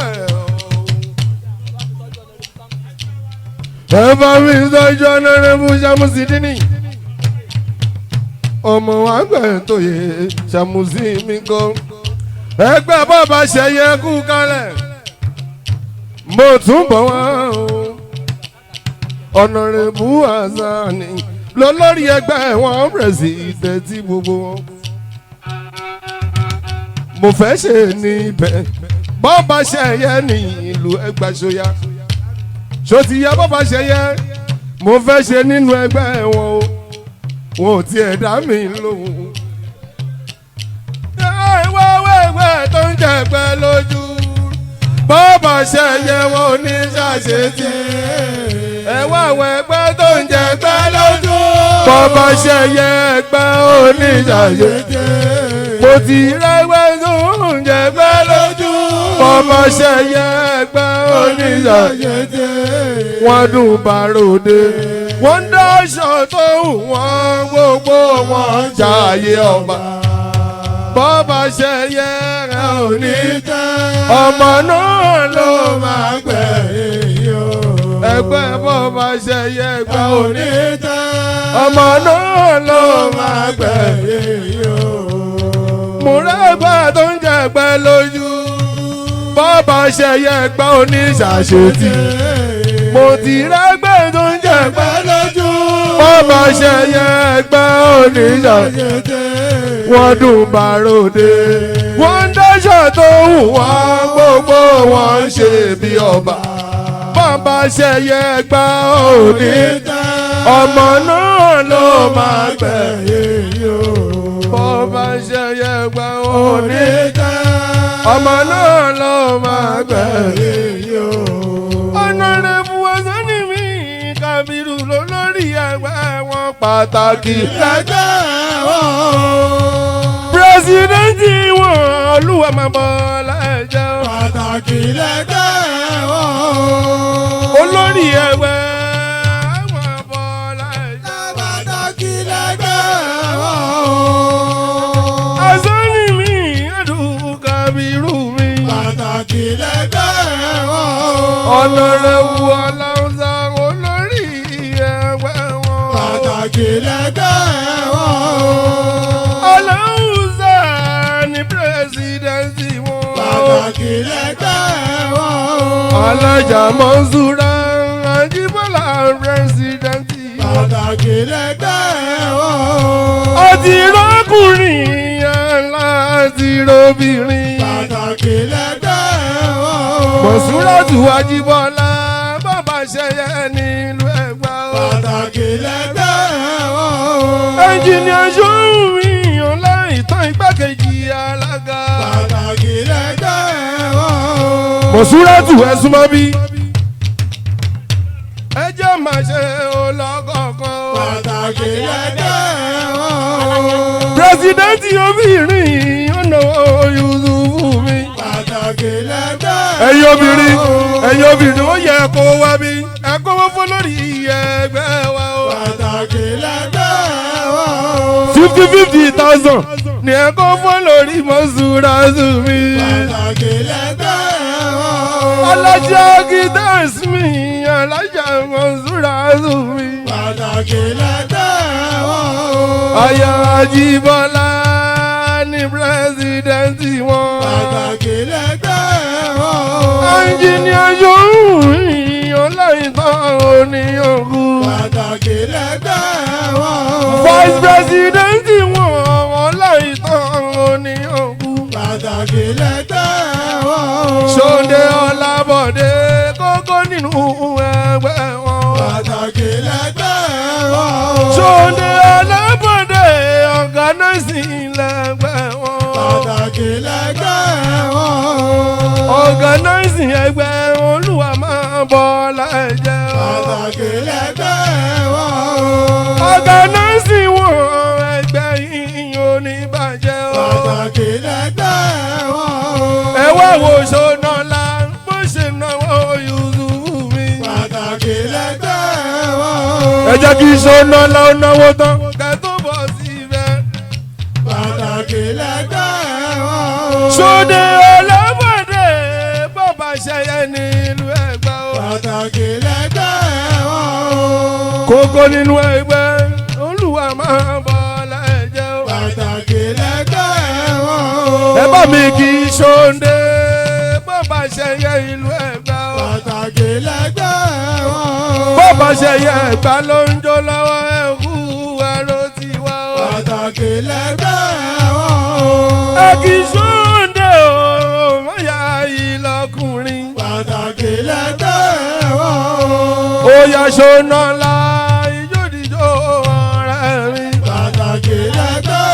ẹ bá mi sọ́jọ́ Honorable Samusi Dini ọmọ àgbẹ̀ tó yẹ Samusi mi kọ́ ẹgbẹ́ bàbá ṣẹyẹ kú kalẹ̀ mo tún bọ̀ wá o Honorable Azani lólórí ẹgbẹ́ wọn pírẹsidẹ̀ntì gbogbo wọn. mo fẹ́ ṣe níbẹ̀ bọ́ọ̀bà ṣẹyẹ ní ìlú Ẹgbàṣọyà ṣòtì yẹ bọ́ọ̀bà ṣẹyẹ mo fẹ́ ṣe nínú ẹgbẹ́ wọn o wọn ò tiẹ̀ dá mi lóhùn. wẹ́wẹ́wẹ́ tó ń jẹ̀gbẹ́ lójú bọ́ọ̀bà ṣẹyẹ wọn ò ní ṣàṣetì. ẹ wá àwọn ẹgbẹ́ tó ń jẹ ẹgbẹ́ lójú. bọ́bá ṣẹyẹ ẹgbẹ́ oníṣàṣetì. mo ti rẹ́gbẹ́ tó ń jẹ ẹgbẹ́ lójú. bọ́bá ṣẹyẹ ẹgbẹ́ oníṣàṣetì. wọ́n dùn bàròdé. wọ́n ń dáṣọ tó hù wọ́n gbogbo wọn jàyè ọba. bọ́bá ṣẹyẹ ẹ ò ní tẹ́. ọmọ náà ló máa gbẹ̀yìn o. ẹgbẹ́ bọ́bá ṣẹyẹ ẹgbẹ́ ò ní tẹ́. ọmọ náà ló máa gbẹ̀yìn o. mo rẹ́gbẹ́ tó ń jẹ ẹgbẹ́ lójú. bọ́bá ṣẹyẹ ẹgbẹ́ oníṣàṣetì. mo ti rẹ́gbẹ́ tó ń jẹ ẹgbẹ́ lójú. bọ́bá ṣẹyẹ ẹgbẹ́ oníṣàṣetì. wọ́n dùn bàròdé. wọ́n ń dáṣọ tó hù wọ́n gbogbo wọn ń ṣe bí ọba. bọ́bá ṣẹyẹ ẹgbẹ́ òní tẹ́. ọmọ náà ló máa gbẹ̀yìn o. bọ́bá ṣẹyẹ ẹgbẹ́ òní tẹ́. ọmọ náà ló máa gbẹ̀yìn o. ọ̀nà rẹ̀ fún ọ̀sán ni mí Kábírù lólórí ẹgbẹ́ wọn pàtàkì lẹ́gbẹ́ wọn. pírẹsidẹ́ntì wọn Olúwa máa bọ̀ lẹ́jọ́. pàtàkì lẹ́gbẹ́ wọn. olórí ẹgbẹ́ wọn bọ̀ lẹ́jọ́. pàtàkì lẹ́gbẹ́ wọn. ọ̀sán ni mí ẹ̀dùn Kábírù mi. pàtàkì lẹ́gbẹ́ wọn. ọ̀nà rẹ̀ wù ọ̀làǹsà olórí ẹgbẹ́ wọn. pàtàkì lẹ́gbẹ́ wọn. ọ̀làǹsà ni pírẹsidẹ́ntì wọn. pàtàkì lẹ́gbẹ́ wọn. alájà Mọ́nsúrà Àjíbọ́lá pírẹsidẹ́ntì. pàtàkì lẹ́gbẹ́ wọn. ọtí rọ́kùnrin aláàtì rọ́bìnrin. pàtàkì lẹ́gbẹ́ wọn. Mọ̀nsúrátù Àjíbọ́lá bàbá ṣẹyẹ nílùú Ẹ̀gbá o. pàtàkì lẹ́gbẹ́ wọn. ẹnjìnìà Ṣóhùnmí ọ̀la ìtàn igbákejì alága. pàtàkì lẹ́gbẹ́ wọn. Mọ̀nsúrátù ẹ súnmọ́ bí. ẹ jẹ́ máa ṣe olọ́kọ̀ọ̀kan o. pàtàkì lẹ́gbẹ́ wọn. pírẹsidẹ́ntì obìnrin ọ̀nà Yusufu mi. pàtàkì lẹ́gbẹ́ wọn. ẹ̀yin obìnrin ó yẹ kó wá bí. ẹ kówó fún lórí ẹgbẹ́ wa o. pàtàkì lẹ́gbẹ́ wọn. 50,000 ni ẹ kó fún lórí Mọ́nsúrátù mi. pàtàkì lẹ́gbẹ́ wọn. alájà guitars mi alájà Mọ́nsúrátù mi. pàtàkì lẹ́gbẹ́ wọn. aya Àjíbọ́lá ni pírẹsidẹ́ntì wọn. pàtàkì lẹ́gbẹ́ wọn. ẹnjìnìà Ṣóhùnmí ọ̀la ìtàn oníyanjú. pàtàkì lẹ́gbẹ́ wọn. vice president wọn ọ̀la ìtàn oníyanjú. pàtàkì lẹ́gbẹ́ wọn. Ṣóndé Ọlábọ̀dé kókó nínú ẹgbẹ́ wọn. pàtàkì lẹ́gbẹ́ wọn. Ṣóndé Ọlábọ̀dé organizing lẹ́gbẹ́ wọn. pàtàkì lẹ́gbẹ́ wọn. organizing ẹgbẹ́ Olúwa máa bọ̀ lẹ́jẹ̀ o. pàtàkì lẹ́gbẹ́ wọn. organizing wọn ẹgbẹ́ yìí ò ní bàjẹ́ o. pàtàkì lẹ́gbẹ́ wọn. ẹ wá wo Ṣónọ́lá bó ṣe náwó Yusufu mi. pàtàkì lẹ́gbẹ́ wọn. ẹ jẹ́ kí Ṣónọ́lá ó náwó tán kẹ́ tó bọ̀ síbẹ̀. pàtàkì lẹ́gbẹ́ wọn. Ṣóndé Ọlábọ̀dé bàbá ṣẹyẹ nílùú Ẹ̀gbá o. pàtàkì lẹ́gbẹ́ wọn. kókó nínú ẹgbẹ́ Olúwa máa bọ̀ lẹ́jẹ̀ o. pàtàkì lẹ́gbẹ́ wọn. ẹ bá mi kí Ṣóndé bàbá ṣẹyẹ ìlú Ẹ̀gbá o. pàtàkì lẹ́gbẹ́ wọn. bàbá ṣẹyẹ Ẹ̀gbá ló ń jó lọ́wọ́ ẹ̀kú ẹ̀rọ tiwa o. pàtàkì lẹ́gbẹ́ wọn. ẹ kí Ṣóndé o mọ̀yá ìlọkùnrin. pàtàkì lẹ́gbẹ́ wọn. ó yá Ṣónọ́lá ìjódìjó ọ̀rẹ́ mi. pàtàkì lẹ́gbẹ́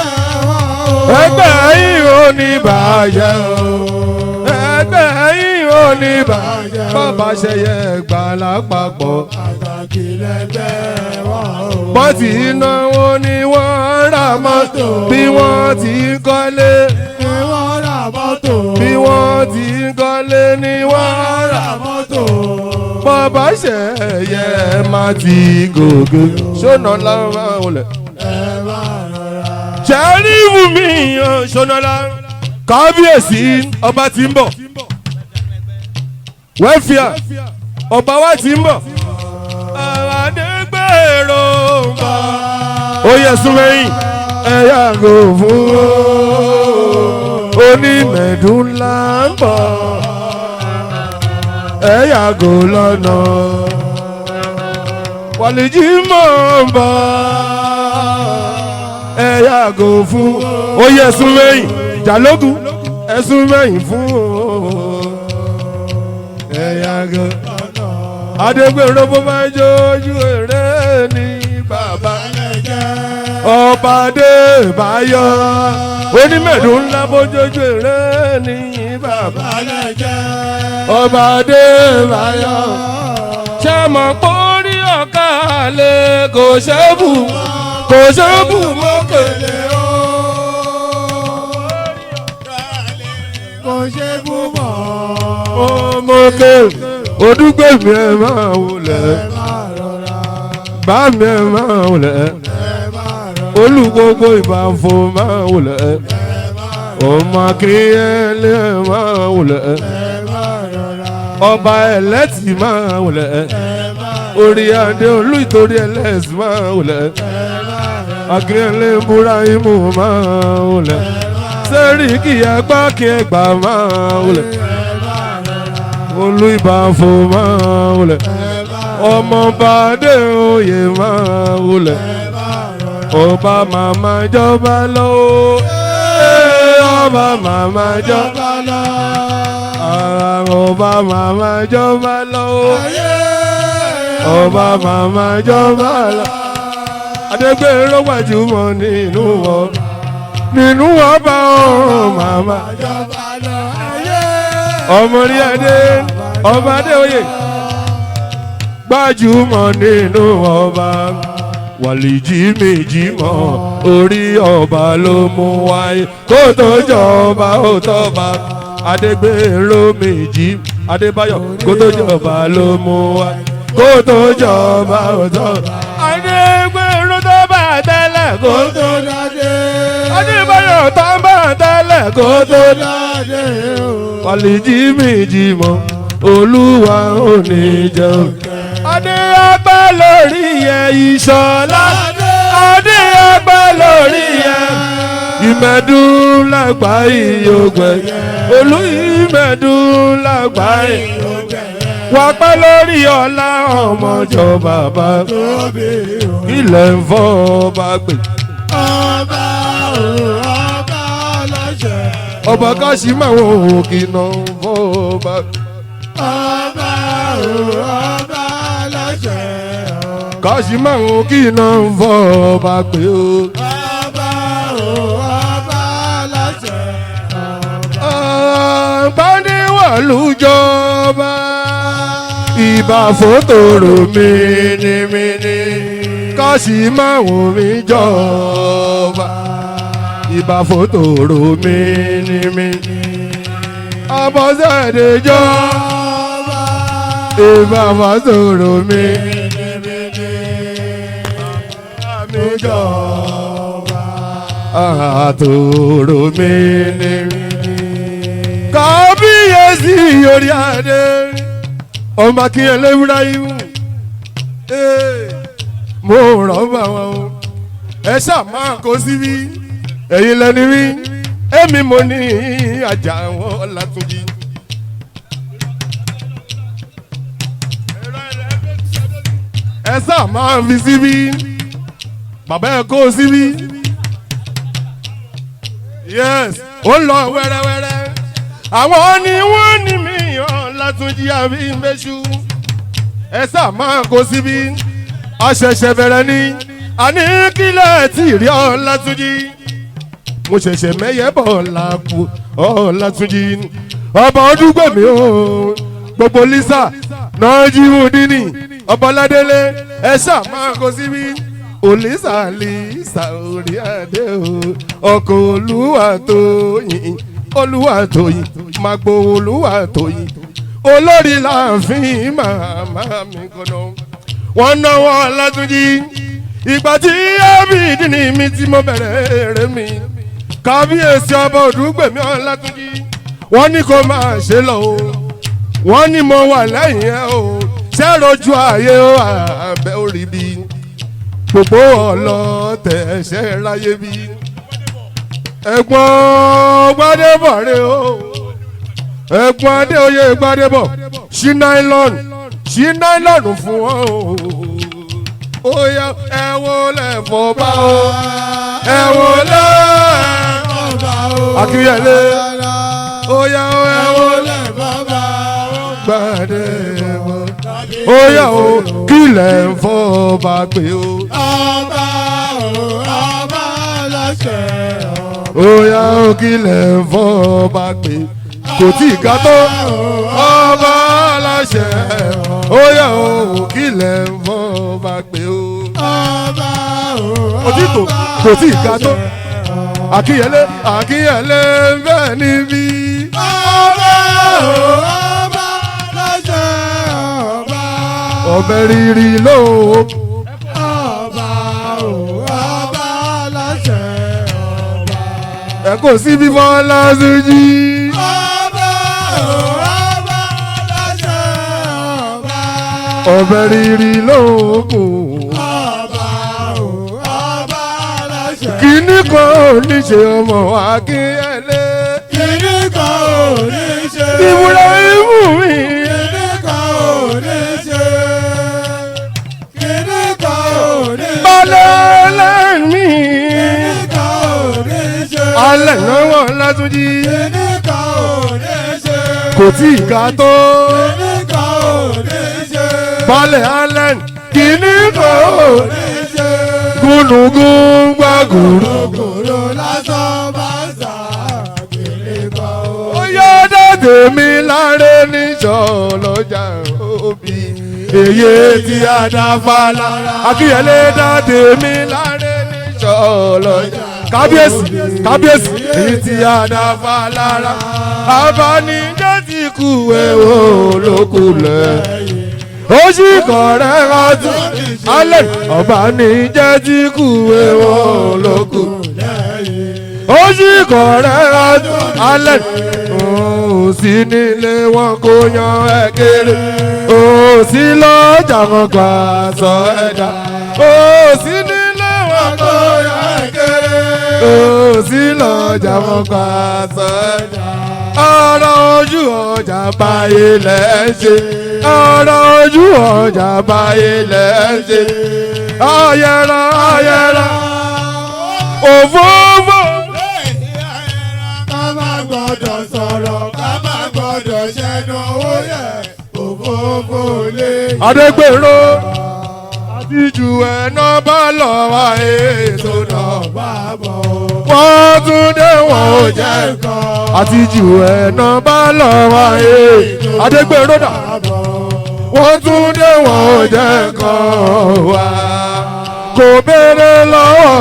wọn. ẹgbẹ́ yìí ò ní bàjẹ́ o. ẹgbẹ́ yìí ò ní bàbá ṣẹyẹ gbà lápapọ̀. pàtàkì lẹ́gbẹ́ wọn o. wọ́n ti náwó ni wọ́n ra mọ́tò bí wọ́n ti ń kọ́lé. ni wọ́n ra mọ́tò. bí wọ́n ti ń kọ́lé ni wọ́n ra mọ́tò. bàbá ṣẹyẹ máa ti gògè. ṣọ́nà láwọn olè. ẹ máa rọra. ṣẹ́rífù mi yan ṣọ́nà lá. kábíyèsí ọba tí ń bọ̀. wẹ́fíà ọba wa tí ń bọ̀. Adegbenro ń bọ̀. ó yẹ súnmẹ́yìn ẹ yàgò fún onímẹ̀dún ńlá ń bọ̀. ẹ yàgò lọ́nà Jimoh ń bọ̀. ẹ yàgò fún ó yẹ súnmẹ́yìn jàlógún ẹ súnmẹ́yìn fún ẹ yàgò. Adegbenro bó bá jójú èrè ní bàbá ọba Adebayo onímẹ̀dún ńlá bó jójú èrè ní bàbá ọba Adebayo ṣe mọ̀ pórí ọ̀ká lè kò ṣẹ́bù mọ́kèlè o. kò ṣe bú mọ́. ó mọ́kèlè odúgbò mi ẹ máa wọlé bá mi ẹ máa wọlé olùgbogbo ìbàfọ máa wọlé ọmọ akínyẹlẹ máa wọlé ọba ẹlẹ́tì máa wọlé orí adé olú ìtòrí ẹlẹ́sì máa wọlé akínyẹlẹ Ibrahimu máa wọlé sẹ́rí kìyàgbá kí ẹgbà máa wọlé olú ìbàfọ̀ máa wulẹ̀ ọmọ bàdé oyè máa wulẹ̀ ọba màmá jọba lọ́wọ́ ọba màmá jọba lọ́wọ́ ọba màmá jọba lọ́wọ́ ọba màmá jọba lọ́wọ́ Adegbenro gbajúmọ̀ nínú ọba ọ̀run màmá jọba lọ́wọ́ ọmọ rí adé ọba Adéoyè gbajúmọ̀ nínú ọba Jimoh orí ọba ló mú wáyé kó tó jọba ó tọ́ba Adegbenro Adebayo kó tó jọba ló mú wáyé kó tó jọba ó tọ́ba Adegbenro tó bá tẹ́lẹ̀ kó tó dádé Adebayo tó bá tẹ́lẹ̀ kó tó dádé Jimoh olúwa ò ní jẹun. Adé agbá lórí ẹ Ishola. Adé agbá lórí ẹ. Ìmẹ̀dún lágbá ìyógbẹ̀. Olú ìmẹ̀dún lágbá ìyógbẹ̀. Wà pẹ́ lórí ọlá ọmọjọ bàbá. Ilẹ̀ ń fọ́ ọba gbè. ọba lọ́jọ́. Ọba káṣí máa wọ òkè náà ń fọ́ ọba. ọba lọ́jọ́. káṣí máa ń kí iná ń fọ́ ọba pé o. ọba lọ́jọ́. Gbadéwọ̀lú jọba ìbà fòtòrò mìnìmìnì káṣí máa ń mi jọba ìbà fòtòrò mìnìmìnì Abọ́sẹ̀dé jọba ìbà fòtòrò mìnìmìnì mi jọba àtòrò mìnìmìnì kábíyèsí orí adé ọmọ akínyẹlé Ibrahimu mo rọ̀ bá wọn o ẹ ṣáà máa kó síbí ẹ̀yin lẹ́ni rí èmi mo ní ajá wọn Ọlátúnjí. ẹ ṣáà máa fi síbí bàbá ẹ kó síbí yes ó lọ wẹ́rẹ́wẹ́rẹ́ àwọn ni wọ́n ní mí Ọlátúnjí àbí mbẹ́sù ẹ ṣáà máa kó síbí a ṣẹ̀ṣẹ̀ bẹ̀rẹ̀ ni àní kílẹ̀ tí rí Ọlátúnjí mo ṣẹ̀ṣẹ̀ mẹ́yẹ́ bọ̀ lápò Ọlátúnjí ọba ọdúngbèmí o gbogbo lisa náà Jimoh dínì ọbọládélé ẹ ṣáà máa kó síbí olisa lisa orí adé o ọkọ Olúwatóyìn magbo Olúwatóyìn olórí láàfin màmá mi kọ́nà wọ́n náwó Ọlátúnjí ìgbà tí ábídì ní mi tí mo bẹ̀rẹ̀ èrè mi kábíyèsí ọba Òdúgbèmí Ọlátúnjí wọ́n ní kó máa ṣe lọ o wọ́n ní mo wà lẹ́yìn ẹ o ṣé rojú ayé o àbẹ̀ orí bí gbogbo ọlọ́tẹ̀ ṣe ráyé bí ẹ̀gbọ́n Gbádébọ̀ rẹ o ẹ̀gbọ́n Adéoyè Gbádébọ̀ ṣí náílọ̀nù fún wọn o ó yá ẹ wo lẹ́fọ̀ bá o ẹ wo lẹ́fọ̀ bá o Akínyẹlé ó yá ẹ wo lẹ́fọ̀ bá o Gbádébọ̀ ó yá o kí lẹ́fọ̀ bá pé o ọba láṣẹ ó yá o kí lẹ́fọ̀ bá pé kò tí ì ká tó ọba aláṣẹ ó yá o kí lẹ̀ ń fọ́ bá pé o. òtítọ́ kò tí ì ká tó Akínyẹlé ń bẹ níbí. ọba aláṣẹ ọba. ọbẹ̀ rírì ló. ọba aláṣẹ ọba. ẹ kò sí bíbọ́ Ọlátúnjí. ọbẹ̀ rírì lóògùn. kìíní kan ò ní ṣe ọmọ Akínyẹlé. kìíní kan ò ní ṣe. ìwúrọ̀ ìwú mi. kìíní kan ò ní ṣe. kìíní kan ò ní ṣe. balẹ̀ lẹ́mí. kìíní kan ò ní ṣe. alẹ́ náwó Ọlátúnjí. kìíní kan ò ní ṣe. kò tí ì ga tó. kìíní kan ò ní ṣe. balẹ̀ allen kìíní kan ò ní ṣe. gúnugún gbá gúrúgúrú lásán bá sà kìíní kan ò. ó yá dáde mi láre níṣọ́ lọ́jà òbí. èyí tí a dá fàlà. Akínyẹlé dáde mi láre níṣọ́ lọ́jà. kábíyèsí èyí tí a dá fàlà. abanijẹ́ ti kú ẹ̀wọ̀ lókùlẹ̀. ó sì kọ̀rẹ́ rántí alẹ́ ọba ní jẹ́ tí kú ẹ̀wọ̀ lókù. ó sì kọ̀rẹ́ rántí alẹ́ ó sì nílé wọn kó yan ẹ kéré. ó sì lọ́jà wọn gbà sọ ẹ̀dá. ó sì nílé wọn kó yan ẹ kéré. ó sì lọ́jà wọn gbà sọ ẹ̀dá. ọ̀rọ̀ ojú ọjà báyé lẹ́ ṣe. ọ̀rọ̀ ojú ọjà báyé lẹ́ ṣe. ayẹra òfófó. ká má gbọ́dọ̀ sọ̀rọ̀ ká má gbọ́dọ̀ ṣẹ́nu owó yẹ òfófó lé. Adegbenro àtijú ẹ̀nà bá lọ wá ètò náà bá bọ̀. wọ́n tún dé wọn ò jẹ́ nǹkan. àtijú ẹ̀nà bá lọ wá ètò Adegbenro dà. wọ́n tún dé wọn ò jẹ́ nǹkan wá. kò béèrè lọ́wọ́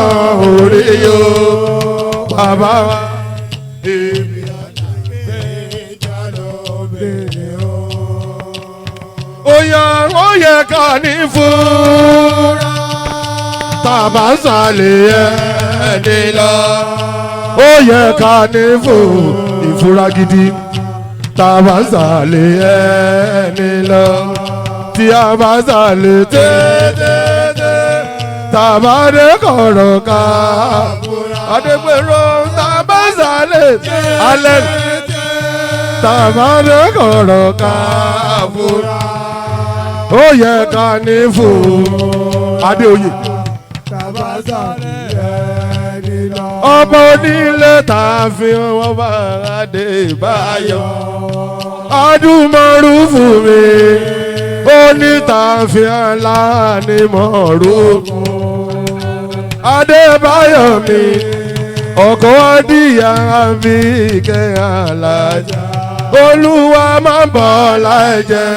orí yó bàbá wa. èmi àtàgbèjà lọ béèrè o. ó yẹ ká ní fúra. tàbá sàlẹ̀ ẹni lọ. ó yẹ ká ní ìfura gidi. tàbá sàlẹ̀ ẹni lọ. tí a bá sàlẹ̀ tẹ́tẹ́tẹ́. tàbá dé kọ̀rọ̀ ká. Adegbenro tàbá sàlẹ̀ alẹ́. tàbá dé kọ̀rọ̀ ká. ó yẹ ká ní Adéoyè. tàbá sàlẹ̀ ẹni lọ. ọmọ onílé tààfin wọn bá Adébáyọ̀. adúmọ̀rú fún mi. ó ní tààfin aláàánú mọ̀rú. Adébáyọ̀ mi. ọkọ̀ adìyà mi kẹ́ alájà. olúwa máa ń bọ̀ láìjẹ́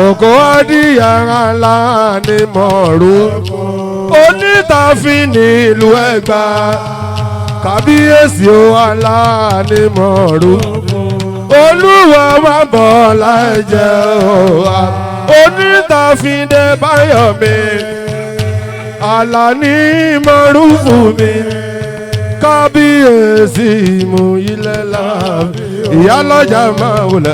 òkò adìyàrá láàánú mọ̀ọ́rú onítàfin nílùú Ẹ̀gbá kábíyèsí ó aláàánú mọ̀ọ́rú olúwa máa ń bọ̀ láìjẹ́ òwà onítàfin dé báyọ̀ mi àlàní mọ̀ọ́rú fún mi kábíyèsí mú ilẹ̀ láàbí ìyálọ́jà máa wọlé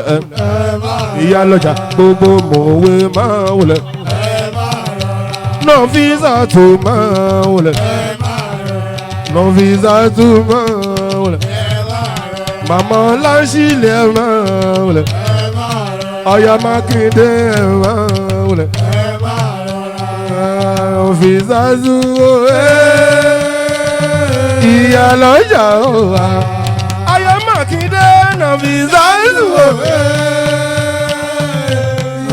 ìyálọ́jà gbogbo mọ̀wé máa wọlé nọ́fíìsà tó máa wọlé nọ́fíìsà tó máa wọlé màmá láṣìlẹ̀ máa wọlé ọ̀yà mákindé máa wọlé nọ́fíìsà tó ìyálọ́jà ó wà ọ̀yà mákindé nọ́fíìsà tó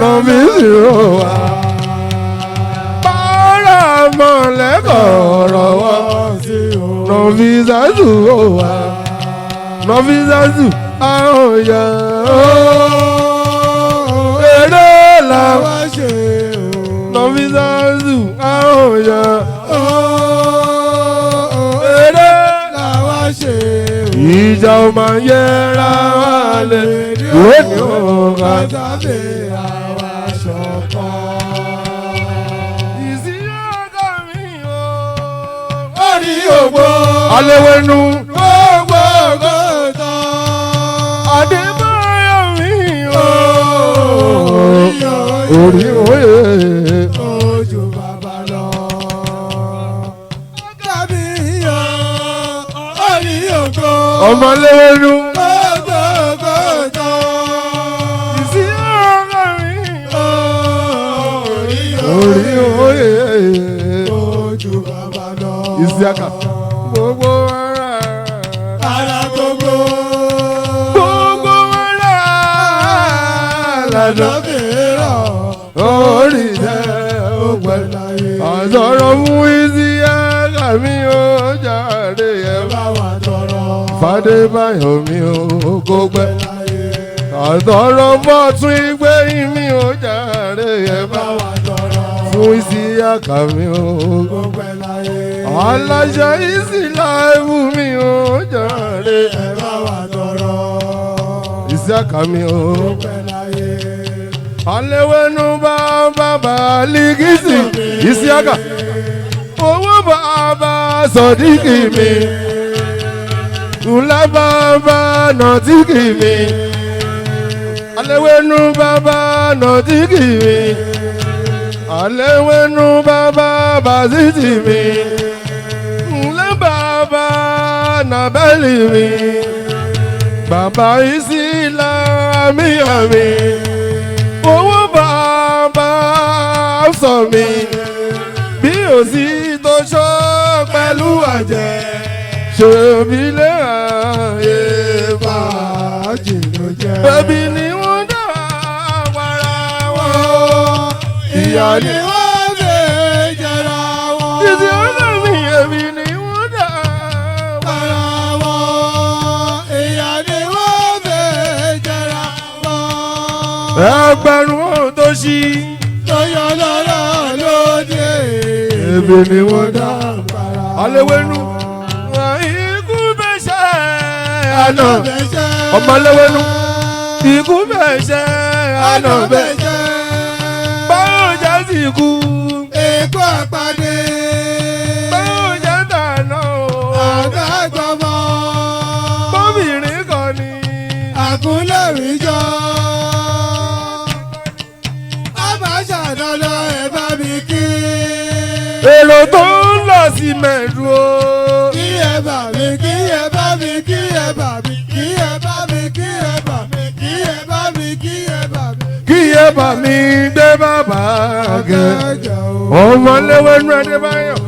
nọ́fíìsì ó wà mọ̀lẹ́kọ̀ọ́rọ̀ wá nọ́fíìsà tó wà nọ́fíìsà tó àwọn ya eré làwọn ṣe nọ́fíìsà tó àwọn ya eré làwọn ṣe ìjà ò máa yẹra wà lẹ ìwé ni ó ká sábẹ́ àwọn aṣọ kan. Alewenu gbogbo gòtò Adebayo mi orí òye ojú bàbá lọ. Kábíyọ̀ orí ògo ọmọ Alewenu gbogbo gòtò ìsí ọ̀gá mi orí òye ojú bàbá lọ. Isiaka gbogbo ara gbogbo ara lànà mìíràn orí jẹ́ ògbẹ́láyé. àtọ̀rọ̀ fún Isiaka mi ó jàre ẹ̀ bá wà tọrọ. Fàdébáyọ̀ mi ó kó gbẹ́. àtọ̀rọ̀ bọ́tún ìgbẹ́yìn mi ó jàre ẹ̀ bá wà tọrọ. fún Isiaka mi ó kó gbẹ́ láyé. aláṣẹ ìsìláìmù mi ò jàre ẹ bá wà tọrọ. Isiaka mi ò pẹ́ láyé. Alewenu bàbá Lígísì Isiaka owó bàbá Sọ̀díkì mi ńlá bàbá Nọ̀tíkì mi Alewenu bàbá Nọ̀tíkì mi Alewenu bàbá Bàzítì mi bàbá Nàbẹ́lì mi bàbá Ìsìlámì mi owó bàbá sọ mi bí òsì tó ṣọ́ pẹ̀lú àjẹ́ ṣòbí lé ààyè fàájì ló jẹ́. Bẹ́bí ni wọ́n dá wàrà wọn ìyá ni wọ́n lè jẹra wọn. Títí ọ̀nà mi ẹ̀mí ni wọ́n dá wàrà wọn ìyá ni wọ́n lè jẹra wọn. Ẹgbẹ̀rún tó ṣí tó yọ lọ́rọ̀ lóde ẹ̀mí ni wọ́n dá wàrà wọn. Alewenu ikú bẹ́sẹ̀ àná ọmọ Alewenu ikú bẹ́sẹ̀ àná bẹ́sẹ̀ báwo jẹ́ sí ikú ikú àpàdé báwo jẹ́ tàná àgbàgbọ́mọ bóbìnrin kan ní àkúnlẹ̀rí jọ àbáṣàdọ́lọ́ ẹ̀ bá mi kí èrò tó ń lọ sí mẹ́rù o. Kí ẹ bá mi, kí ẹ bá mi, kí ẹ bá mi, kí ẹ bá mi, kí ẹ bá mi, kí ẹ bá mi, kí ẹ bá mi. Kí ẹ bá mi gbé bàbá gẹ̀. Ọmọ Alewenu Adébáyọ̀.